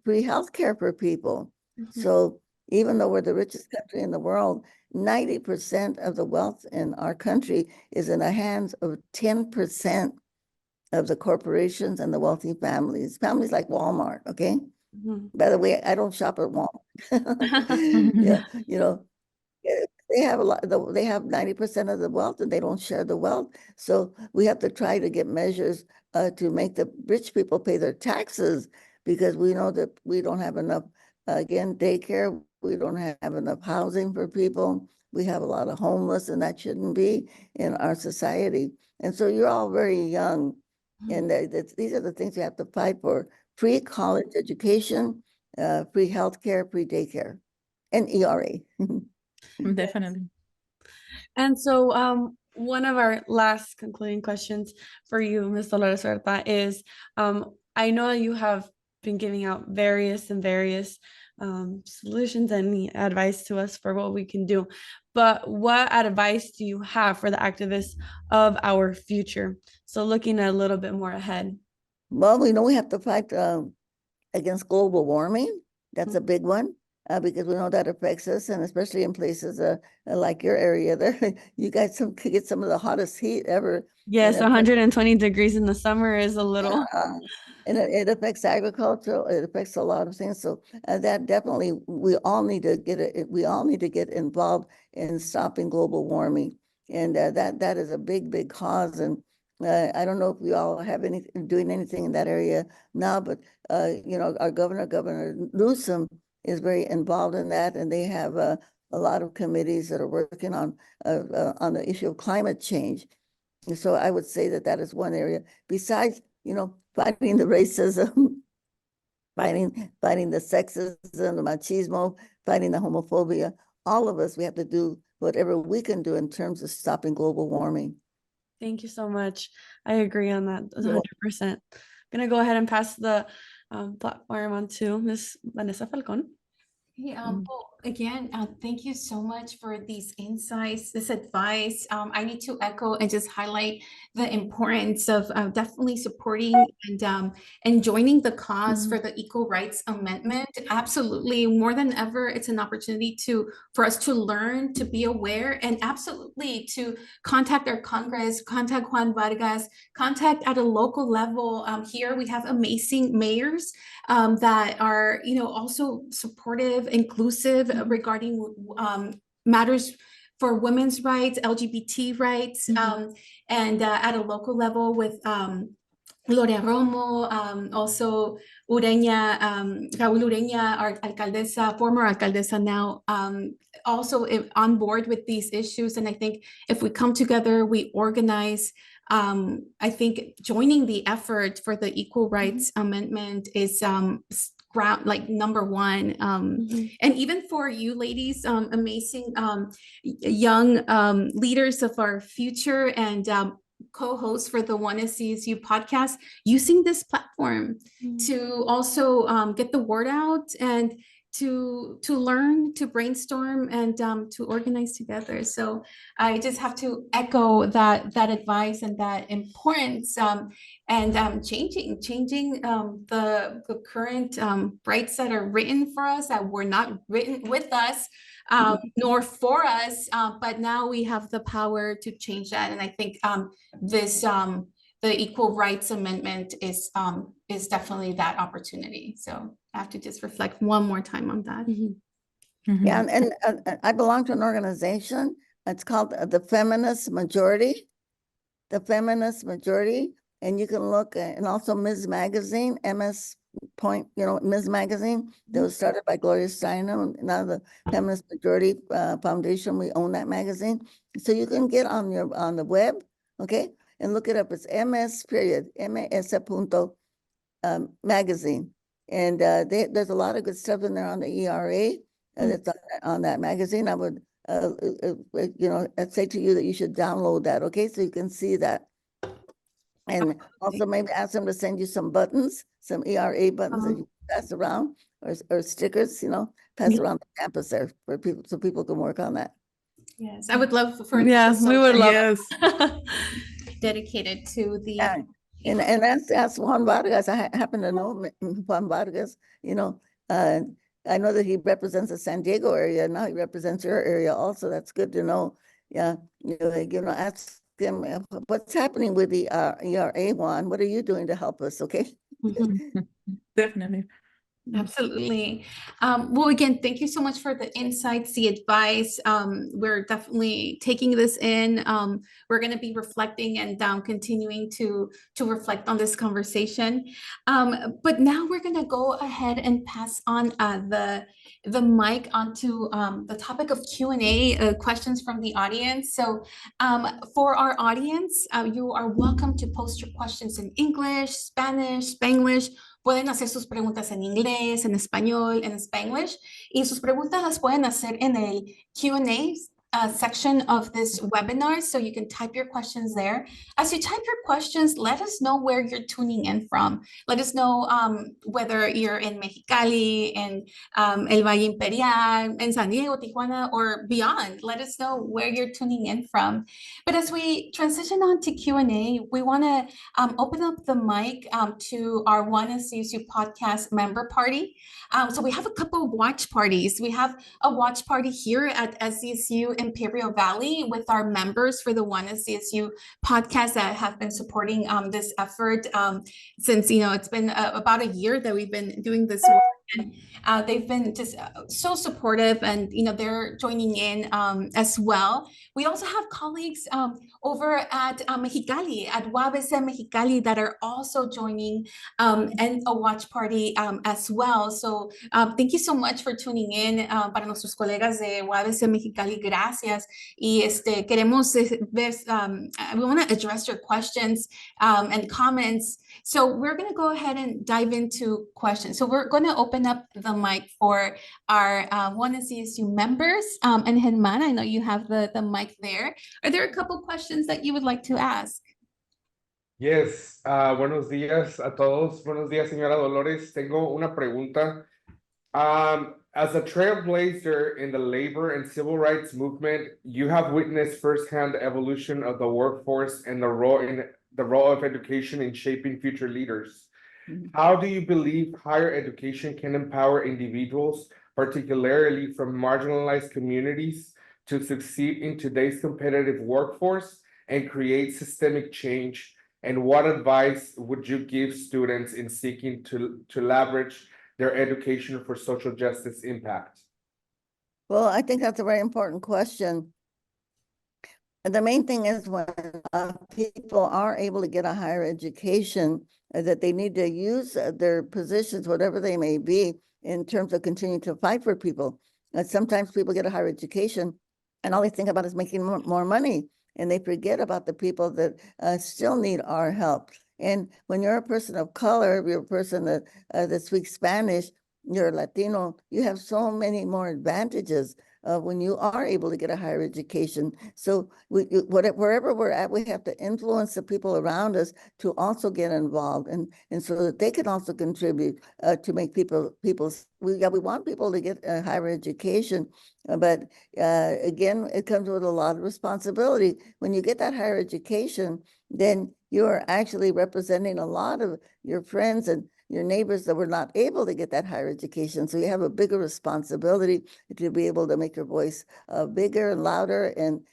free health care for people. So even though we're the richest country in the world, 90% of the wealth in our country is in the hands of 10% of the corporations and the wealthy families like Walmart, okay? By the way, I don't shop at Walmart. They have they have 90% of the wealth, and they don't share the wealth. So we have to try to get measures to make the rich people pay their taxes, because we know that we don't have enough, again, daycare. We don't have enough housing for people. We have a lot of homeless, and that shouldn't be in our society. And so you're all very young, and these are the things we have to fight for: free college education, free healthcare, free daycare, and ERA. Definitely. And so one of our last concluding questions for you, Ms. Dolores Huerta, is I know you have been giving out various solutions and advice to us for what we can do, but what advice do you have for the activists of our future? So looking a little bit more ahead. Well, we know we have to fight against global warming. That's a big one. Because we know that affects us, and especially in places like your area there, you guys could get some of the hottest heat ever. Yes, 120 degrees in the summer is a little. And it affects agriculture. It affects a lot of things. So that definitely, we all need to get involved in stopping global warming, and that is a big cause. And I don't know if we all have doing anything in that area now, but our Governor Newsom is very involved in that, and they have a lot of committees that are working on the issue of climate change. And so I would say that is one area. Besides, fighting the racism, fighting the sexism, the machismo, fighting the homophobia. All of us, we have to do whatever we can do in terms of stopping global warming. Thank you so much. I agree on that 100%. I'm gonna go ahead and pass the platform on to Ms. Vanessa Falcon. Well, Again, thank you so much for these insights, this advice. I need to echo and just highlight the importance of definitely supporting and joining the cause for the Equal Rights Amendment. Absolutely, more than ever, it's an opportunity for us to learn, to be aware, and absolutely to contact our Congress, contact Juan Vargas, contact at a local level. Here we have amazing mayors that are, also supportive, inclusive regarding matters for women's rights, LGBT rights, and at a local level with Gloria Romo, also Ureña, Raúl Ureña, our alcaldesa, former alcaldesa now, also on board with these issues. And I think if we come together, we organize, I think joining the effort for the Equal Rights Amendment is ground like number one. And even for you ladies, amazing young leaders of our future and co-host for the One SDSU podcast, using this platform to also get the word out and to learn, to brainstorm, and to organize together. So I just have to echo that advice and that importance, and changing the current rights that are written for us, that were not written with us, nor for us, but now we have the power to change that. And I think this the Equal Rights Amendment is definitely that opportunity. So I have to just reflect one more time on that. Yeah, and I belong to an organization. It's called the Feminist Majority. The Feminist Majority, and you can look at, and also Ms. Magazine, MS Point, Ms. Magazine. That was started by Gloria Steinem. Now the Feminist Majority Foundation, we own that magazine. So you can get on the web, okay, and look it up. It's MS magazine, and there's a lot of good stuff in there on the ERA. That's on that magazine. I would, I'd say to you that you should download that, okay, so you can see that. And also maybe ask them to send you some buttons, some ERA buttons that you pass around, or stickers, pass around the campus there for people, so people can work on that. Yes, I would love for we would love dedicated to the and ask Juan Vargas. I happen to know Juan Vargas, I know that he represents the San Diego area. Now he represents your area also. That's good to know. Yeah, ask him what's happening with the ERA, Juan. What are you doing to help us? Okay. Definitely. Absolutely. Well, again, thank you so much for the insights, the advice. We're definitely taking this in. We're going to be reflecting and continuing to reflect on this conversation. But now we're going to go ahead and pass on the mic onto the topic of Q&A, questions from the audience. So for our audience, you are welcome to post your questions in English, Spanish, Spanglish. Pueden hacer sus preguntas en inglés, en español, en Spanglish, y sus preguntas las pueden hacer en el Q&A section of this webinar, so you can type your questions there. As you type your questions, let us know where you're tuning in from. Let us know whether you're in Mexicali, in El Valle Imperial, in San Diego, Tijuana, or beyond. Let us know where you're tuning in from. But as we transition on to Q&A, we want to open up the mic to our One SDSU Podcast member party. So we have a couple of watch parties. We have a watch party here at SDSU Imperial Valley with our members for the One SDSU Podcast that have been supporting this effort since, it's been about a year that we've been doing this work. And they've been just so supportive, and they're joining in as well. We also have colleagues over at Mexicali, at UABC Mexicali, that are also joining and a watch party as well. So thank you so much for tuning in. Para nuestros colegas de UABC Mexicali, gracias. Y queremos ver, we want to address your questions and comments. So we're going to go ahead and dive into questions. So we're going to open up the mic for our One SDSU members. And Germán, I know you have the mic there. Are there a couple questions that you would like to ask? Yes, buenos días a todos. Buenos días, señora Dolores. Tengo una pregunta As a trailblazer in the labor and civil rights movement, you have witnessed firsthand the evolution of the workforce and the role of education in shaping future leaders. Mhm. How do you believe higher education can empower individuals, particularly from marginalized communities, to succeed in today's competitive workforce and create systemic change? And what advice would you give students in seeking to leverage their education for social justice impact? Well, I think that's a very important question. And the main thing is when people are able to get a higher education, that they need to use their positions, whatever they may be, in terms of continuing to fight for people. And sometimes people get a higher education and all they think about is making more money. And they forget about the people that still need our help. And when you're a person of color, you're a person that speaks Spanish, you're Latino, you have so many more advantages when you are able to get a higher education. So wherever we're at, we have to influence the people around us to also get involved, and so that they can also contribute to make we want people to get a higher education, but again, it comes with a lot of responsibility. When you get that higher education, then you are actually representing a lot of your friends and your neighbors that were not able to get that higher education. So you have a bigger responsibility to be able to make your voice bigger and louder, and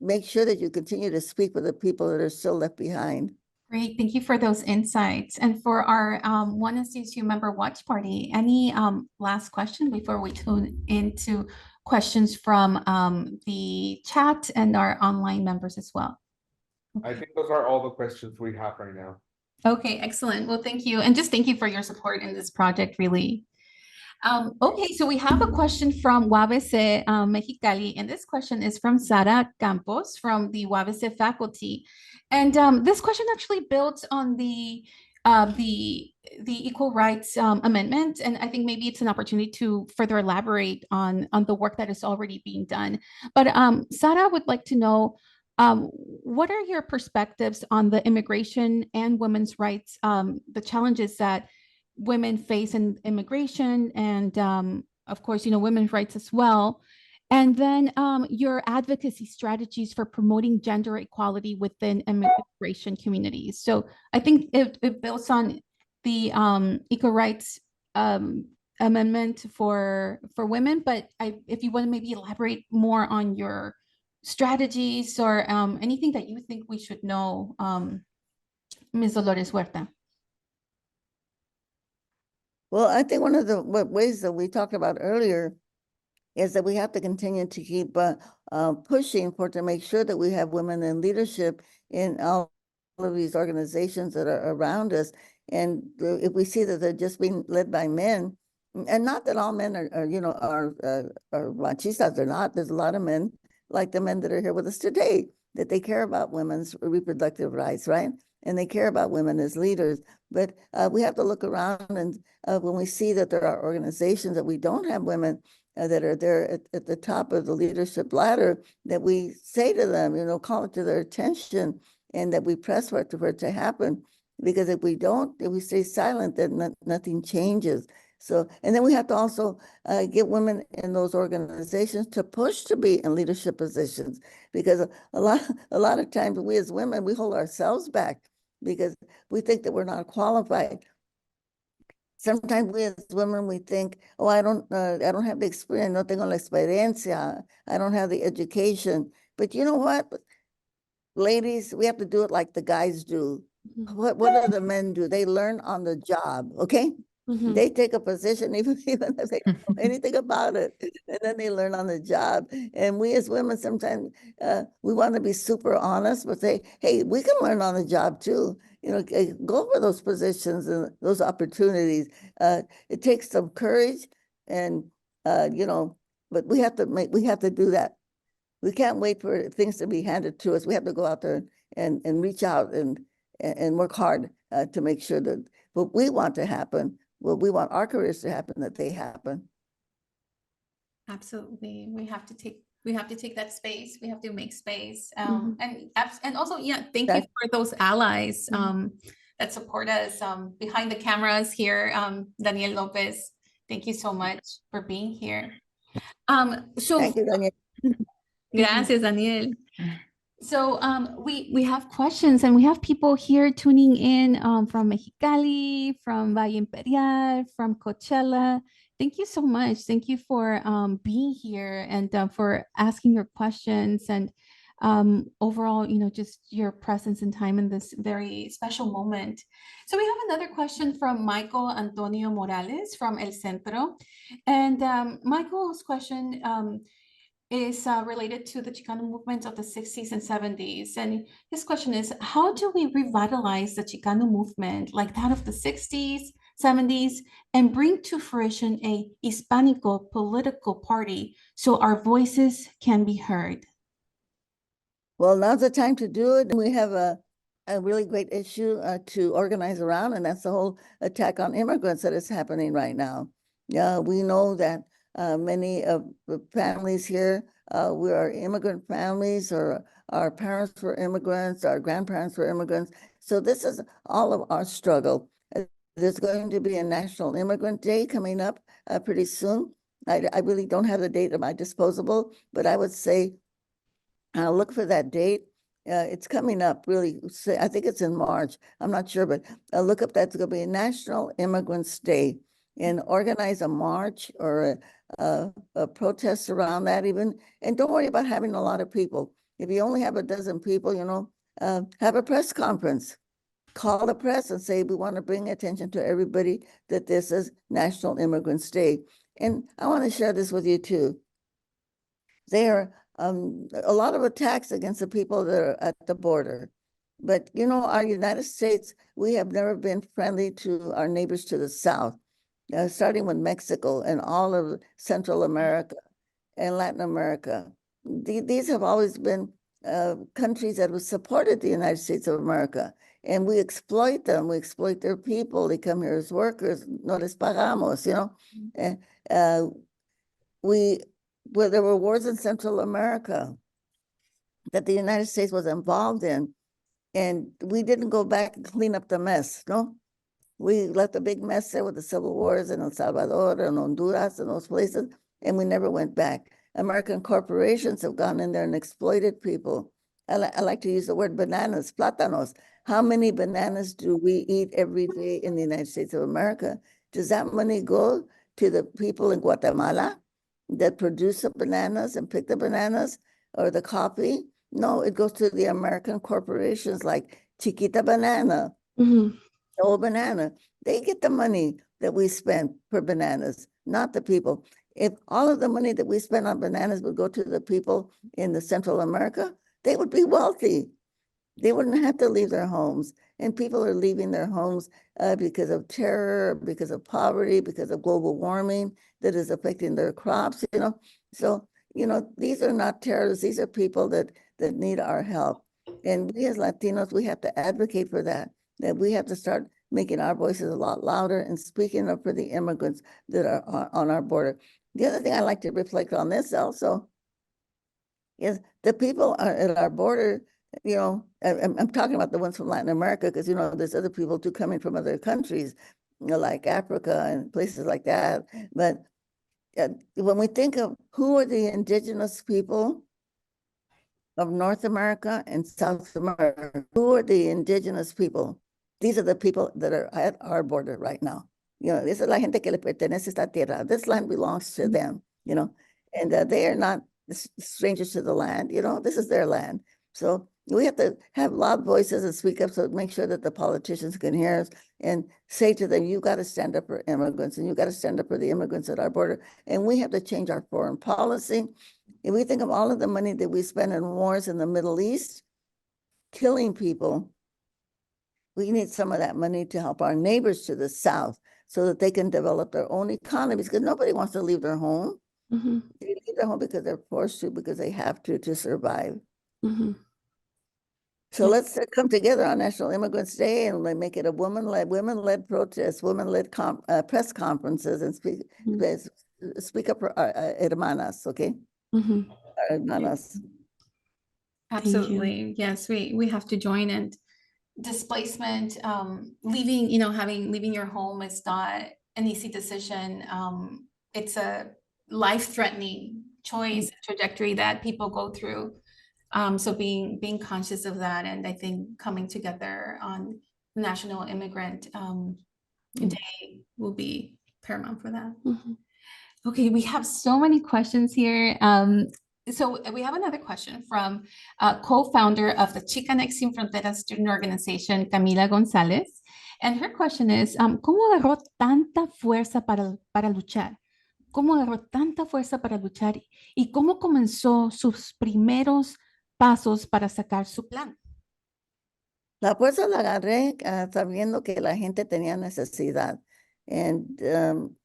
make sure that you continue to speak for the people that are still left behind. Great, thank you for those insights. And for our One SDSU member watch party, any last question before we tune into questions from the chat and our online members as well? I think those are all the questions we have right now. Okay, excellent. Well, thank you. And just thank you for your support in this project, really. Okay, so we have a question from UABC Mexicali, and this question is from Sara Campos from the UABC faculty. And this question actually builds on the Equal Rights Amendment, and I think maybe it's an opportunity to further elaborate on the work that is already being done. But Sara would like to know, what are your perspectives on the immigration and women's rights, the challenges that women face in immigration, and of course, women's rights as well. And then your advocacy strategies for promoting gender equality within immigration communities. So I think it builds on the Equal Rights Amendment for women, but if you want to maybe elaborate more on your strategies or anything that you think we should know, Ms. Dolores Huerta. Well, I think one of the ways that we talked about earlier is that we have to continue to keep pushing to make sure that we have women in leadership in all of these organizations that are around us. And if we see that they're just being led by men, and not that all men are machistas, they're not. There's a lot of men, like the men that are here with us today, that they care about women's reproductive rights, right? And they care about women as leaders. But we have to look around, and when we see that there are organizations that we don't have women that are there at the top of the leadership ladder, that we say to them, call it to their attention, and that we press for it to happen. Because if we stay silent, then nothing changes. So, and then we have to also get women in those organizations to push to be in leadership positions, because a lot of times we as women, we hold ourselves back because we think that we're not qualified. Sometimes we as women, we think, oh, I don't have the experience, no tengo la experiencia, I don't have the education. But you know what, ladies, we have to do it like the guys do. What do the men do? They learn on the job, okay? They take a position even if they don't know anything about it, and then they learn on the job. And we as women, sometimes we want to be super honest, but say, hey, we can learn on the job too. Go for those positions and those opportunities. It takes some courage, and but we have to do that. We can't wait for things to be handed to us. We have to go out there and reach out and work hard to make sure that what we want to happen, what we want our careers to happen, that they happen. Absolutely. We have to take that space. We have to make space. And also, yeah, thank you for those allies that support us behind the cameras here. Daniel Lopez, thank you so much for being here. So Thank you, Daniel. gracias, Daniel. So we have questions, and we have people here tuning in from Mexicali, from Valle Imperial, from Coachella. Thank you so much. Thank you for being here and for asking your questions, and overall, just your presence and time in this very special moment. So we have another question from Michael Antonio Morales from El Centro. And Michael's question is related to the Chicano movement of the 60s and 70s. And his question is, how do we revitalize the Chicano movement like that of the 60s, 70s, and bring to fruition a Hispanico political party so our voices can be heard? Well, now's the time to do it. We have a really great issue to organize around, and that's the whole attack on immigrants that is happening right now. We know that many of the families here, we are immigrant families, or our parents were immigrants, our grandparents were immigrants. So this is all of our struggle. There's going to be a National Immigrant Day coming up pretty soon. I really don't have the date at my disposal, but I would say look for that date. It's coming up really. I think it's in March. I'm not sure, but look up that's going to be a National Immigrants Day, and organize a march or a protest around that even. And don't worry about having a lot of people. If you only have a dozen people, have a press conference. Call the press and say, we want to bring attention to everybody that this is National Immigrants Day. And I want to share this with you too. There are a lot of attacks against the people that are at the border. But, our United States, we have never been friendly to our neighbors to the south, starting with Mexico and all of Central America and Latin America. These have always been countries that have supported the United States of America. And we exploit them. We exploit their people. They come here as workers. No les pagamos, where there were wars in Central America that the United States was involved in, and we didn't go back and clean up the mess, no? We left a big mess there with the civil wars in El Salvador and Honduras and those places, and we never went back. American corporations have gone in there and exploited people. I like to use the word bananas, plátanos. How many bananas do we eat every day in the United States of America? Does that money go to the people in Guatemala that produce the bananas and pick the bananas or the coffee? No, it goes to the American corporations like Chiquita Banana, Old Banana. They get the money that we spend for bananas, not the people. If all of the money that we spend on bananas would go to the people in the Central America, they would be wealthy. They wouldn't have to leave their homes. And people are leaving their homes because of terror, because of poverty, because of global warming that is affecting their crops, So, these are not terrorists. These are people that need our help. And we as Latinos, we have to advocate for that we have to start making our voices a lot louder and speaking up for the immigrants that are on our border. The other thing I like to reflect on this also is the people at our border. I'm talking about the ones from Latin America because, there's other people too coming from other countries, like Africa and places like that. But when we think of who are the indigenous people of North America and South America, who are the indigenous people? These are the people that are at our border right now. This is la gente que le pertenece esta tierra. This land belongs to them, and they are not strangers to the land. This is their land. So we have to have loud voices and speak up, so make sure that the politicians can hear us and say to them, you got to stand up for immigrants, and you got to stand up for the immigrants at our border. And we have to change our foreign policy. If we think of all of the money that we spend in wars in the Middle East, killing people, we need some of that money to help our neighbors to the south so that they can develop their own economies, because nobody wants to leave their home. They leave their home because they're forced to, because they have to survive. So let's come together on National Immigrants Day and make it a women-led protest, women-led press conferences, and speak up for our hermanas, okay? Our hermanas. Absolutely. Yes, we have to join and displacement, leaving, you know, leaving your home is not an easy decision. It's a life-threatening choice, trajectory that people go through. So being conscious of that, and I think coming together on National Immigrant Day will be paramount for that. Mhm. Okay, we have so many questions here. So we have another question from co-founder of the Chicanx Sin Fronteras student organization, Camila González. And her question is, ¿cómo agarró tanta fuerza para luchar? ¿Cómo agarró tanta fuerza para luchar? ¿Y cómo comenzó sus primeros pasos para sacar su plan? La fuerza la agarré sabiendo que la gente tenía necesidad.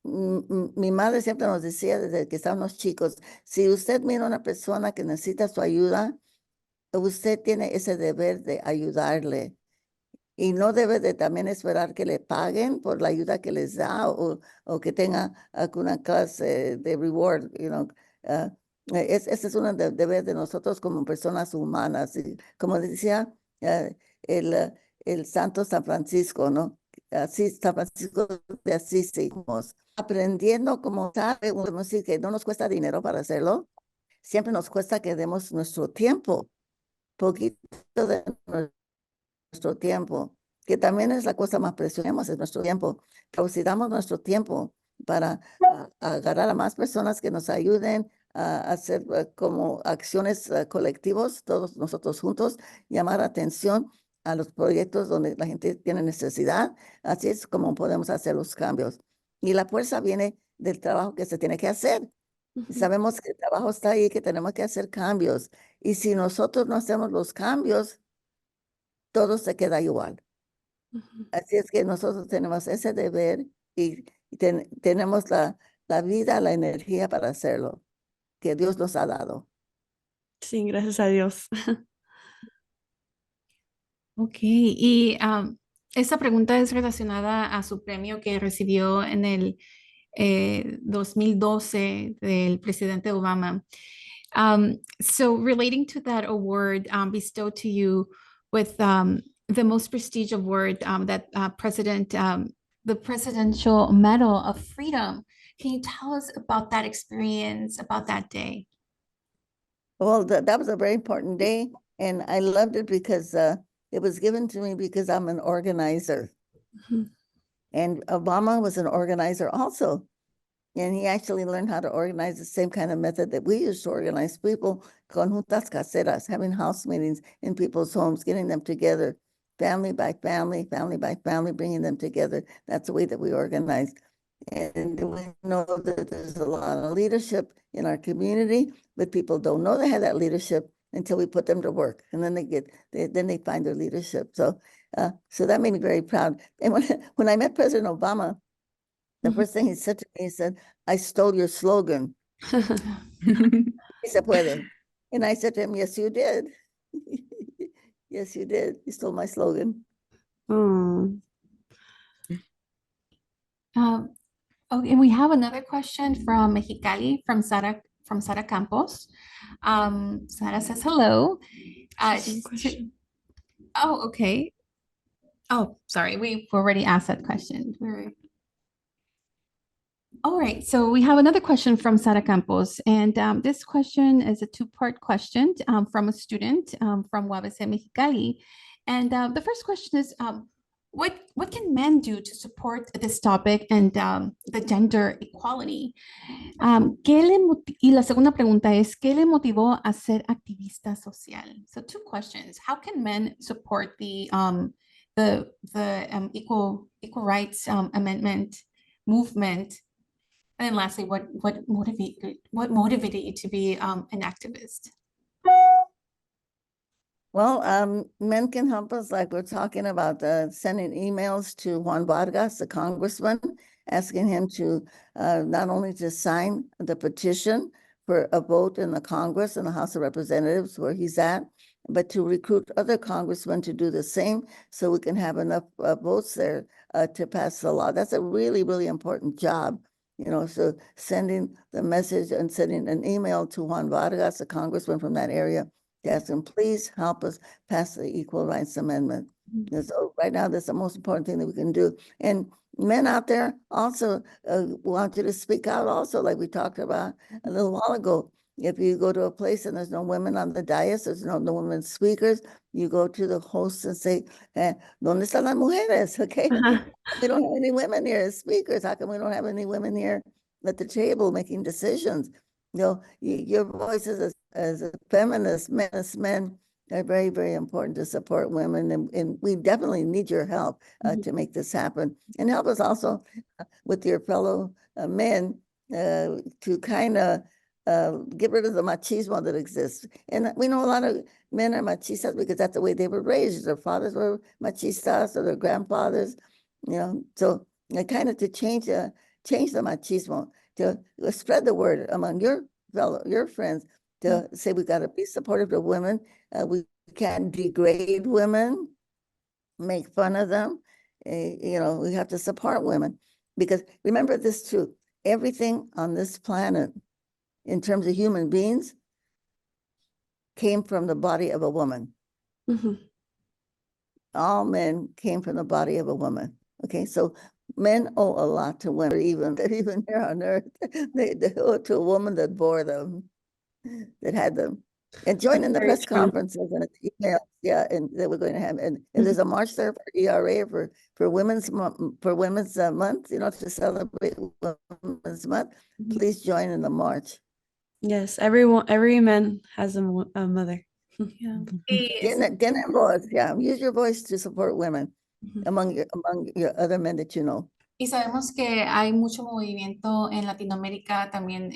Mi madre siempre nos decía desde que estábamos chicos, si usted mira a una persona que necesita su ayuda, usted tiene ese deber de ayudarle. Y no debe de también esperar que le paguen por la ayuda que les da o que tenga alguna clase de reward, you know. Ese es un deber de nosotros como personas humanas. Y como decía el santo San Francisco, ¿no? Así, San Francisco de Asís, seguimos aprendiendo como sabe, podemos decir que no nos cuesta dinero para hacerlo, siempre nos cuesta que demos nuestro tiempo, poquito de nuestro tiempo, que también es la cosa más preciosa, es nuestro tiempo. Pero si damos nuestro tiempo para agarrar a más personas que nos ayuden a hacer como acciones colectivos, todos nosotros juntos, llamar atención a los proyectos donde la gente tiene necesidad, así es como podemos hacer los cambios. Y la fuerza viene del trabajo que se tiene que hacer. Y sabemos que el trabajo está ahí, que tenemos que hacer cambios. Y si nosotros no hacemos los cambios, todo se queda igual. Así es que nosotros tenemos ese deber y tenemos la vida, la energía para hacerlo, que Dios nos ha dado. Sí, gracias a Dios. Ok, y esta pregunta es relacionada a su premio que recibió en el 2012 del presidente Obama. So relating to that award bestowed to you with the most prestigious award that the Presidential Medal of Freedom, can you tell us about that experience, about that day? Well, that was a very important day, and I loved it because it was given to me because I'm an organizer. And Obama was an organizer also. And he actually learned how to organize the same kind of method that we used to organize people, con juntas caseras, having house meetings in people's homes, getting them together, family by family, bringing them together. That's the way that we organize. And we know that there's a lot of leadership in our community, but people don't know they have that leadership until we put them to work, and then they find their leadership. So that made me very proud. And when I met President Obama, the first thing he said to me, he said, "I stole your slogan." He said, "Puede." And I said to him, "Yes, you did." Yes, you did. You stole my slogan. Oh. Okay, and we have another question from Mexicali, from Sara Campos. Sara says hello. Same question. Oh, okay. Oh, sorry, we've already asked that question. All right, so we have another question from Sara Campos, and this question is a two-part question from a student from UABC Mexicali. And the first question is, what can men do to support this topic and the gender equality? Y la segunda pregunta es, ¿qué le motivó a ser activista social? So two questions. How can men support the equal rights amendment movement? And then lastly, what motivated you to be an activist? Well, men can help us, like we're talking about, sending emails to Juan Vargas, the congressman, asking him to not only to sign the petition for a vote in the Congress and the House of Representatives where he's at, but to recruit other congressmen to do the same so we can have enough votes there to pass the law. That's a really, really important job. You know, so sending the message and sending an email to Juan Vargas, the congressman from that area, to ask him, please help us pass the Equal Rights Amendment. And so right now, that's the most important thing that we can do. And men out there also want you to speak out also, like we talked about a little while ago. If you go to a place and there's no women on the dais, there's no women speakers, you go to the host and say, ¿Dónde están las mujeres? Okay. We don't have any women here as speakers. How come we don't have any women here at the table making decisions? You know, your voices as a feminist, men are very, very important to support women. And we definitely need your help to make this happen. And help us also with your fellow men to kind of get rid of the machismo that exists. And we know a lot of men are machistas because that's the way they were raised. Their fathers were machistas or their grandfathers, you know. So kind of to change the machismo, to spread the word among your friends, to say we got to be supportive of women. We can't degrade women, make fun of them. You know, we have to support women because remember this too, everything on this planet in terms of human beings came from the body of a woman. All men came from the body of a woman. Okay, so men owe a lot to women, even here on earth. They owe it to a woman that bore them, that had them. And join in the press conferences and emails, yeah, and that we're going to have. And there's a march there for ERA for Women's Month, you know, to celebrate Women's Month. Please join in the march. Yes, every man has a mother. Yeah. Get in voice, yeah. Use your voice to support women among your other men that you know. Y sabemos que hay mucho movimiento en Latinoamérica, también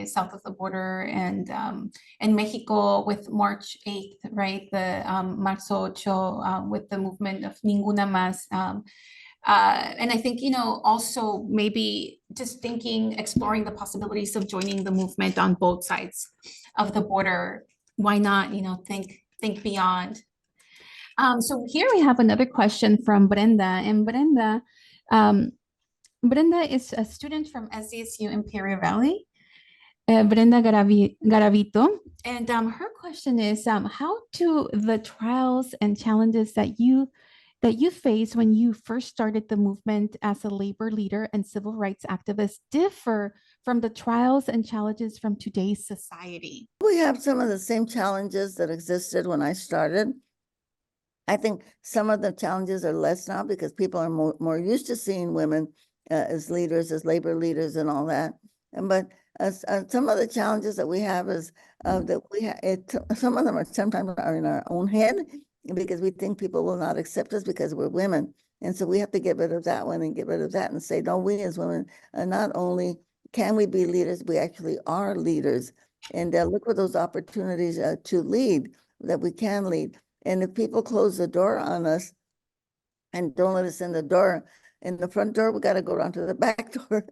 south of the border, and in Mexico with March 8th, right? The Marzo 8 with the movement of Ninguna Más. And I think, you know, also maybe just exploring the possibilities of joining the movement on both sides of the border. Why not, you know, think beyond. So here we have another question from Brenda, and Brenda is a student from SDSU Imperial Valley, Brenda Garavito. And her question is, how do the trials and challenges that you faced when you first started the movement as a labor leader and civil rights activist differ from the trials and challenges from today's society? We have some of the same challenges that existed when I started. I think some of the challenges are less now because people are more used to seeing women as leaders, as labor leaders and all that. But some of the challenges that we have is that some of them are sometimes in our own head because we think people will not accept us because we're women. And so we have to get rid of that one and get rid of that and say, no, we as women, not only can we be leaders, we actually are leaders. And look for those opportunities to lead, that we can lead. And if people close the door on us and don't let us in the front door, we got to go around to the back door,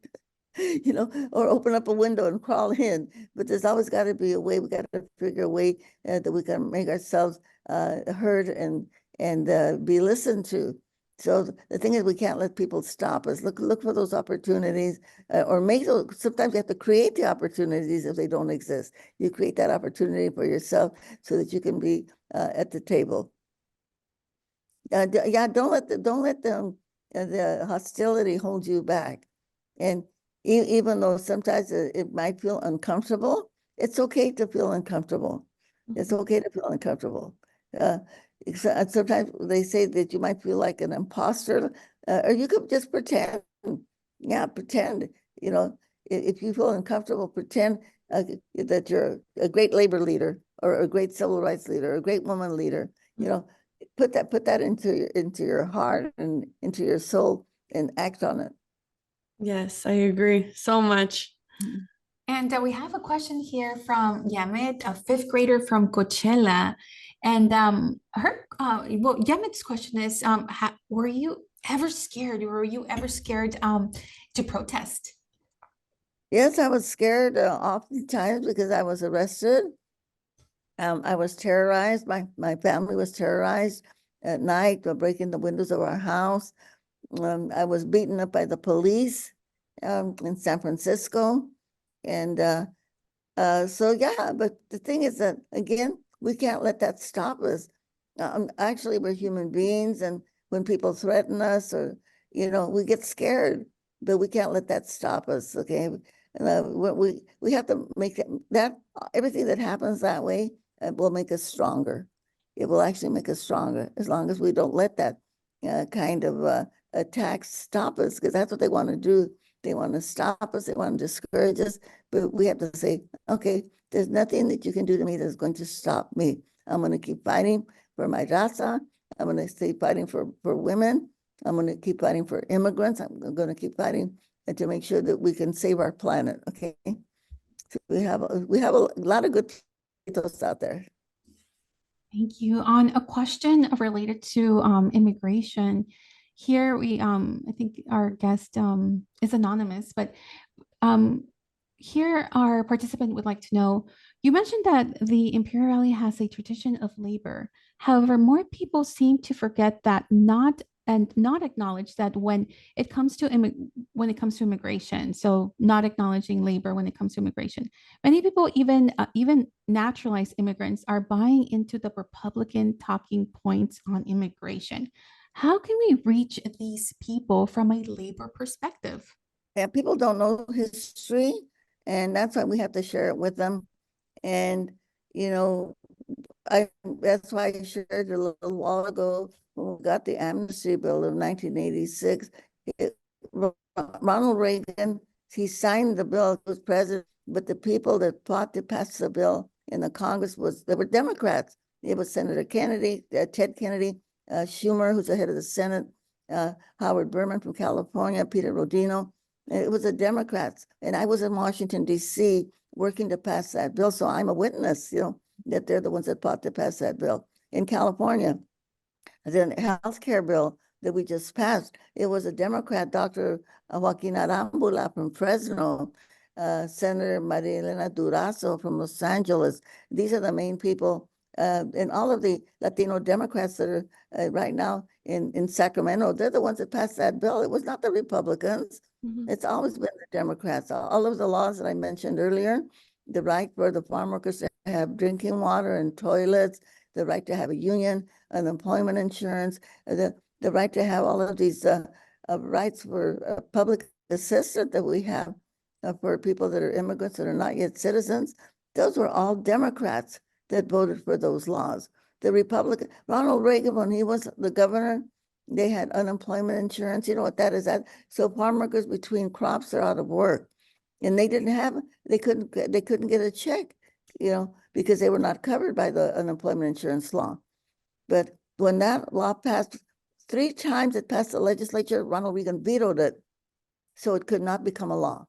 you know, or open up a window and crawl in. But there's always got to be a way. We got to figure a way that we can make ourselves heard and be listened to. So the thing is, we can't let people stop us. Look for those opportunities, or make those. Sometimes you have to create the opportunities if they don't exist. You create that opportunity for yourself so that you can be at the table. Yeah, don't let the hostility hold you back. And even though sometimes it might feel uncomfortable, it's okay to feel uncomfortable. It's okay to feel uncomfortable. Sometimes they say that you might feel like an imposter, or you could just pretend. Yeah, pretend. You know, if you feel uncomfortable, pretend that you're a great labor leader or a great civil rights leader or a great woman leader. You know, put that into your heart and into your soul and act on it. Yes, I agree so much. And we have a question here from Yamit, a 5th grader from Coachella. And Yamit's question is, were you ever scared? Were you ever scared to protest? Yes, I was scared oftentimes because I was arrested. I was terrorized. My family was terrorized at night by breaking the windows of our house. I was beaten up by the police in San Francisco. And so, yeah, but the thing is that, again, we can't let that stop us. Actually, we're human beings, and when people threaten us, or we get scared, but we can't let that stop us. Okay, and we have to make that everything that happens that way will make us stronger. It will actually make us stronger as long as we don't let that kind of attack stop us, because that's what they want to do. They want to stop us. They want to discourage us. But we have to say, okay, there's nothing that you can do to me that's going to stop me. I'm going to keep fighting for my raza. I'm going to stay fighting for women. I'm going to keep fighting for immigrants. I'm going to keep fighting to make sure that we can save our planet. Okay, so we have a lot of good people out there. Thank you. On a question related to immigration, here I think our guest is anonymous, but here our participant would like to know, you mentioned that the Imperial Valley has a tradition of labor. However, more people seem to forget that not acknowledge that when it comes to immigration, so not acknowledging labor when it comes to immigration. Many people, even naturalized immigrants, are buying into the Republican talking points on immigration. How can we reach these people from a labor perspective? Yeah, people don't know history, and that's why we have to share it with them. And that's why I shared a little while ago when we got the amnesty bill of 1986. Ronald Reagan, he signed the bill, he was president, but the people that fought to pass the bill in the Congress they were Democrats. It was Senator Kennedy, Ted Kennedy, Schumer, who's the head of the Senate, Howard Berman from California, Peter Rodino. It was the Democrats. And I was in Washington, D.C., working to pass that bill. So I'm a witness, that they're the ones that fought to pass that bill. In California, the health care bill that we just passed, it was a Democrat, Dr. Joaquin Arambula from Fresno, Senator Maria Elena Durazo from Los Angeles. These are the main people, and all of the Latino Democrats that are right now in Sacramento, they're the ones that passed that bill. It was not the Republicans. It's always been the Democrats. All of the laws that I mentioned earlier, the right for the farm workers to have drinking water and toilets, the right to have a union, unemployment insurance, the right to have all of these rights for public assistance that we have for people that are immigrants that are not yet citizens. Those were all Democrats that voted for those laws. The Republican, Ronald Reagan, when he was the governor, they had unemployment insurance. You know what that is? So farm workers between crops are out of work, and they couldn't get a check, because they were not covered by the unemployment insurance law. But when that law passed, 3 times it passed the legislature, Ronald Reagan vetoed it, so it could not become a law.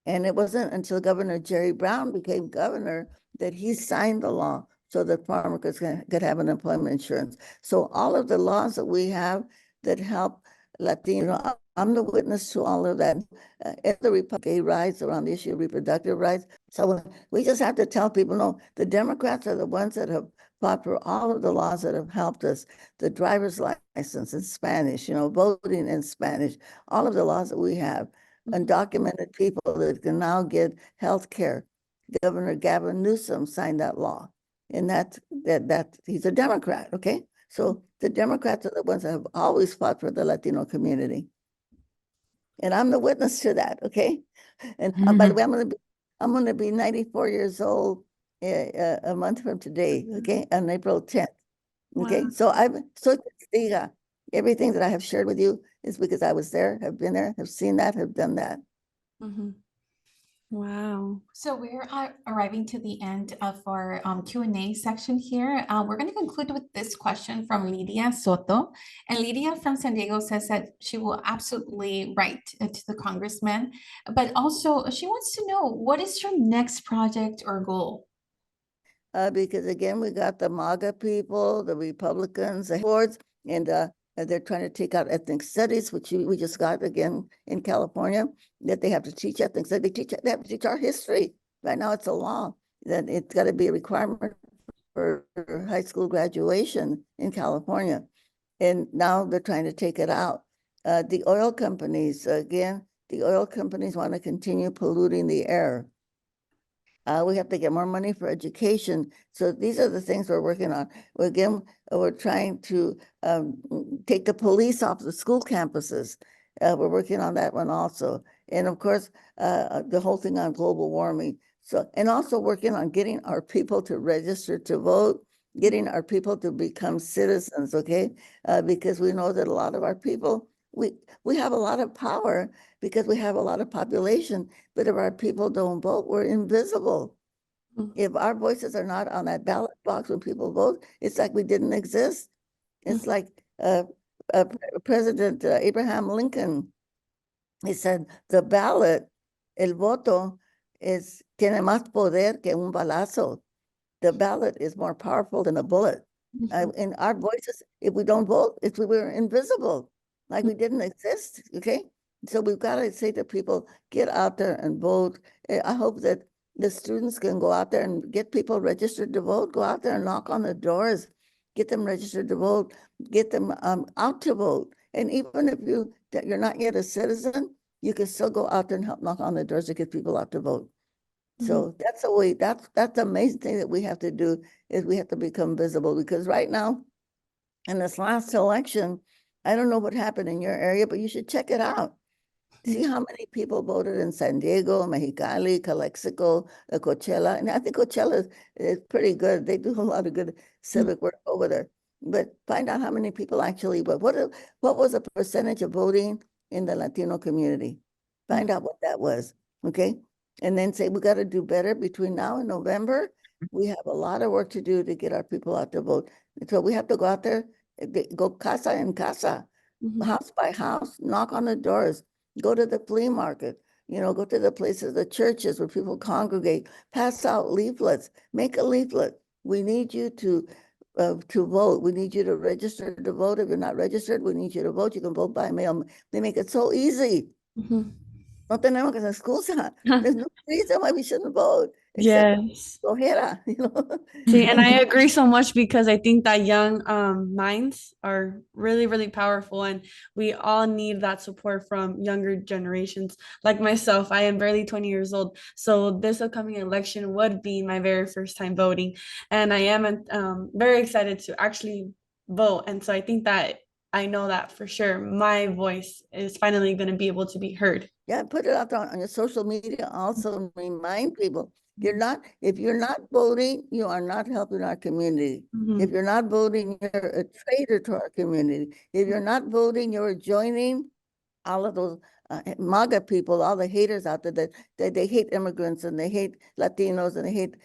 And it wasn't until Governor Jerry Brown became governor that he signed the law so that farm workers could have unemployment insurance. So all of the laws that we have that help Latino, I'm the witness to all of that. The Republican rights around the issue of reproductive rights. So we just have to tell people, no, the Democrats are the ones that have fought for all of the laws that have helped us. The driver's license in Spanish, voting in Spanish, all of the laws that we have. Undocumented people that can now get health care. Governor Gavin Newsom signed that law. And that he's a Democrat, okay? So the Democrats are the ones that have always fought for the Latino community. And I'm the witness to that, okay? And by the way, I'm gonna be 94 years old a month from today, okay? On April 10th. Okay, wow. So everything that I have shared with you is because I was there, have been there, have seen that, have done that. Wow. So we're arriving to the end of our Q&A section here. We're going to conclude with this question from Lydia Soto. And Lydia from San Diego says that she will absolutely write to the congressman, but also she wants to know, what is your next project or goal? Because again, we got the MAGA people, the Republicans, the boards, and they're trying to take out ethnic studies, which we just got again in California, that they have to teach ethnic studies. They have to teach our history. Right now, it's a law that it's got to be a requirement for high school graduation in California. And now they're trying to take it out. The oil companies, again, the oil companies want to continue polluting the air. We have to get more money for education. So these are the things we're working on. We're trying to take the police off the school campuses. We're working on that one also. And of course, the whole thing on global warming. So, and also working on getting our people to register to vote, getting our people to become citizens, okay? Because we know that a lot of our people, we have a lot of power because we have a lot of population, but if our people don't vote, we're invisible. If our voices are not on that ballot box when people vote, it's like we didn't exist. It's like President Abraham Lincoln, he said, the ballot, el voto, tiene más poder que un balazo. The ballot is more powerful than a bullet. And our voices, if we don't vote, if we were invisible, like we didn't exist, okay? So we've got to say to people, get out there and vote. I hope that the students can go out there and get people registered to vote, go out there and knock on the doors, get them registered to vote, get them out to vote. And even if you're not yet a citizen, you can still go out there and help knock on the doors to get people out to vote. So that's the way, that's the amazing thing that we have to do, is we have to become visible, because right now, in this last election, I don't know what happened in your area, but you should check it out. See how many people voted in San Diego, Mexicali, Calexico, Coachella. And I think Coachella is pretty good. They do a lot of good civic work over there. But find out how many people actually vote. What was the percentage of voting in the Latino community? Find out what that was, okay? And then say, we got to do better between now and November. We have a lot of work to do to get our people out to vote. So we have to go out there, go casa en casa, house by house, knock on the doors, go to the flea market, go to the places, the churches where people congregate, pass out leaflets, make a leaflet. We need you to vote. We need you to register to vote. If you're not registered, we need you to vote. You can vote by mail. They make it so easy. No tenemos que hacer excusa. There's no reason why we shouldn't vote. Yes. Flojera, See, and I agree so much, because I think that young minds are really, really powerful, and we all need that support from younger generations. Like myself, I am barely 20 years old, so this upcoming election would be my very first time voting, and I am very excited to actually vote. And so I think that I know that for sure my voice is finally going to be able to be heard. Yeah, put it out on your social media. Also remind people, if you're not voting, you are not helping our community. If you're not voting, you're a traitor to our community. If you're not voting, you're joining all of those MAGA people, all the haters out there that they hate immigrants, and they hate Latinos, and they hate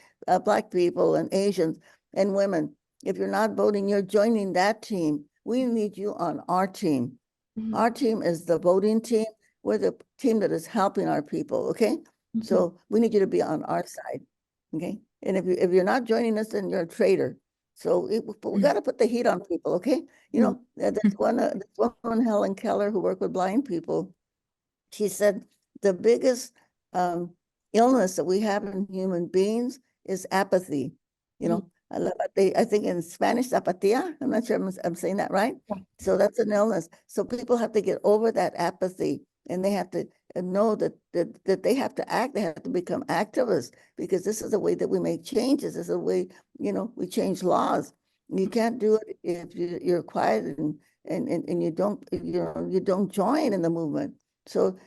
Black people and Asians and women. If you're not voting, you're joining that team. We need you on our team. Our team is the voting team. We're the team that is helping our people, okay? So we need you to be on our side, okay? And if you're not joining us, then you're a traitor. So we got to put the heat on people, okay? There's one woman, Helen Keller, who worked with blind people. She said the biggest illness that we have in human beings is apathy. I think in Spanish, apatía. I'm not sure I'm saying that right. So that's an illness. So people have to get over that apathy, and they have to know that they have to act. They have to become activists, because this is the way that we make changes. This is the way, we change laws. You can't do it if you're quiet and you don't join in the movement. So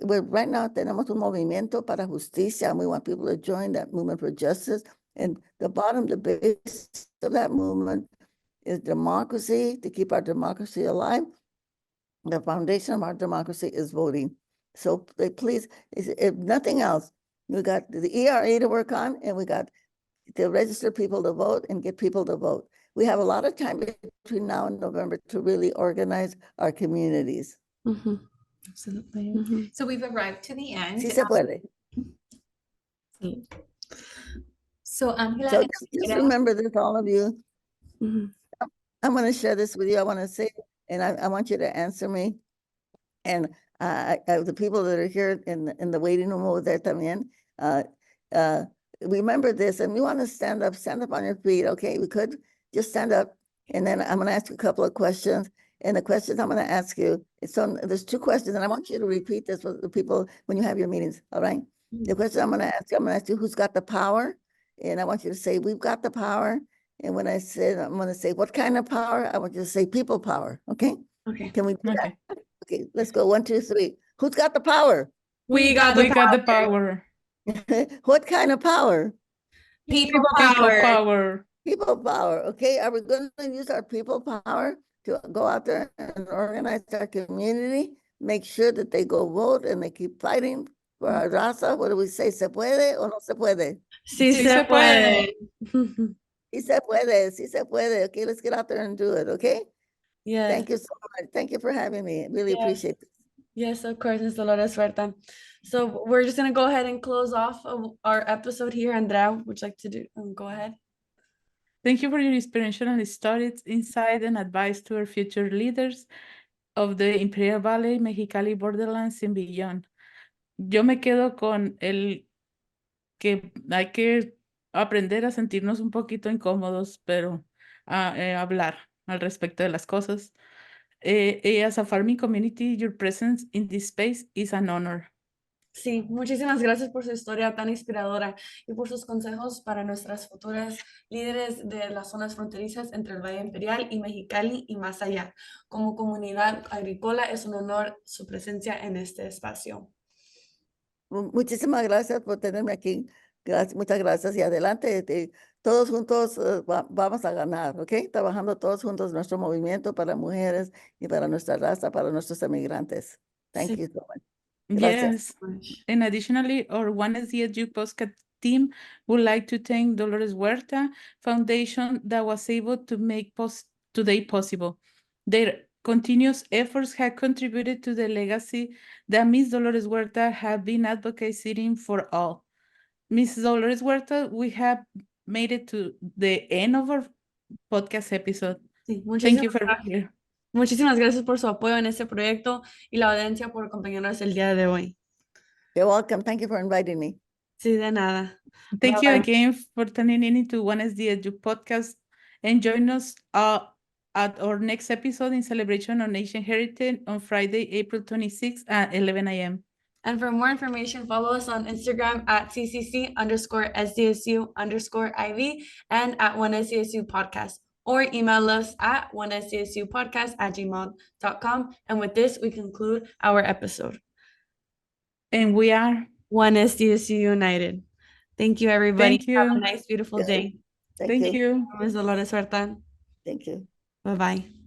we're right now tenemos un movimiento para justicia, and we want people to join that movement for justice. And the base of that movement is democracy, to keep our democracy alive. The foundation of our democracy is voting. So please, if nothing else, we got the ERA to work on, and we got to register people to vote and get people to vote. We have a lot of time between now and November to really organize our communities. Absolutely. So we've arrived to the end. Sí se puede. So Angela, So just remember this, all of you. I'm going to share this with you. I want to say, and I want you to answer me. And the people that are here in the waiting room over there también, remember this, and we want to stand up on your feet, okay? We could just stand up, and then I'm going to ask you a couple of questions. And the questions I'm going to ask you, there's two questions, and I want you to repeat this with the people when you have your meetings, all right? The question I'm gonna ask you who's got the power? And I want you to say, we've got the power. And when I said, I'm gonna say, what kind of power? I want you to say people power, okay? Okay. Can we do that? Okay. Okay, let's go. 1, 2, 3. Who's got the power? We got We the got the power. What kind of power? People People power. power. People power, okay? Are we gonna use our people power to go out there and organize our community? Make sure that they go vote and they keep fighting for our raza. What do we say? ¿Se puede o no se puede? Sí Sí se se puede. Sí se puede, sí se puede. Okay, let's get out there and do it, okay? Yes. Thank you so much. Thank you for having me. Really Yes. appreciate it. Yes, of course, Ms. Dolores Huerta. So we're just gonna go ahead and close off our episode here. Andrea, would you like to do? Go ahead. Thank you for your inspirational stories, insight, and advice to our future leaders of the Imperial Valley, Mexicali, Borderlands, and beyond. Yo me quedo con el que hay que aprender a sentirnos un poquito incómodos, pero hablar al respecto de las cosas. As a farming community, your presence in this space is an honor. Sí, muchísimas gracias por su historia tan inspiradora y por sus consejos para nuestras futuras líderes de las zonas fronterizas entre el Valle Imperial y Mexicali y más allá. Como comunidad agrícola es un honor su presencia en este espacio. Muchísimas gracias por tenerme aquí. Muchas gracias y adelante. Todos juntos vamos a ganar, ¿ok? Trabajando todos juntos nuestro movimiento para mujeres y para nuestra raza, para nuestros emigrantes. Thank Sí. you so much. Gracias. Yes. And additionally, our One SDSU podcast team would like to thank Dolores Huerta Foundation that was able to make today possible. Their continuous efforts have contributed to the legacy that Ms. Dolores Huerta have been advocating for all. Ms. Dolores Huerta, we have made it to the end of our podcast episode. Sí, Thank you for being here. muchísimas gracias por su apoyo en este proyecto y la audiencia por acompañarnos el día de hoy. You're welcome. Thank you for inviting me. Sí, de nada. Thank you Bye-bye. again for tuning in to One SDSU podcast and join us at our next episode in celebration of Nation Heritage on Friday, April 26th at 11 a.m. And for more information, follow us on Instagram at ccc_SDSU_IV and at OneSDSU Podcast, or email us at onesdsupodcast@gmail.com. And with this, we conclude our episode. And we are. One SDSU United. Thank you, everybody. Thank you. Have a nice, beautiful Yeah. day. Thank you. Ms. Dolores Huerta. Thank you. Bye-bye.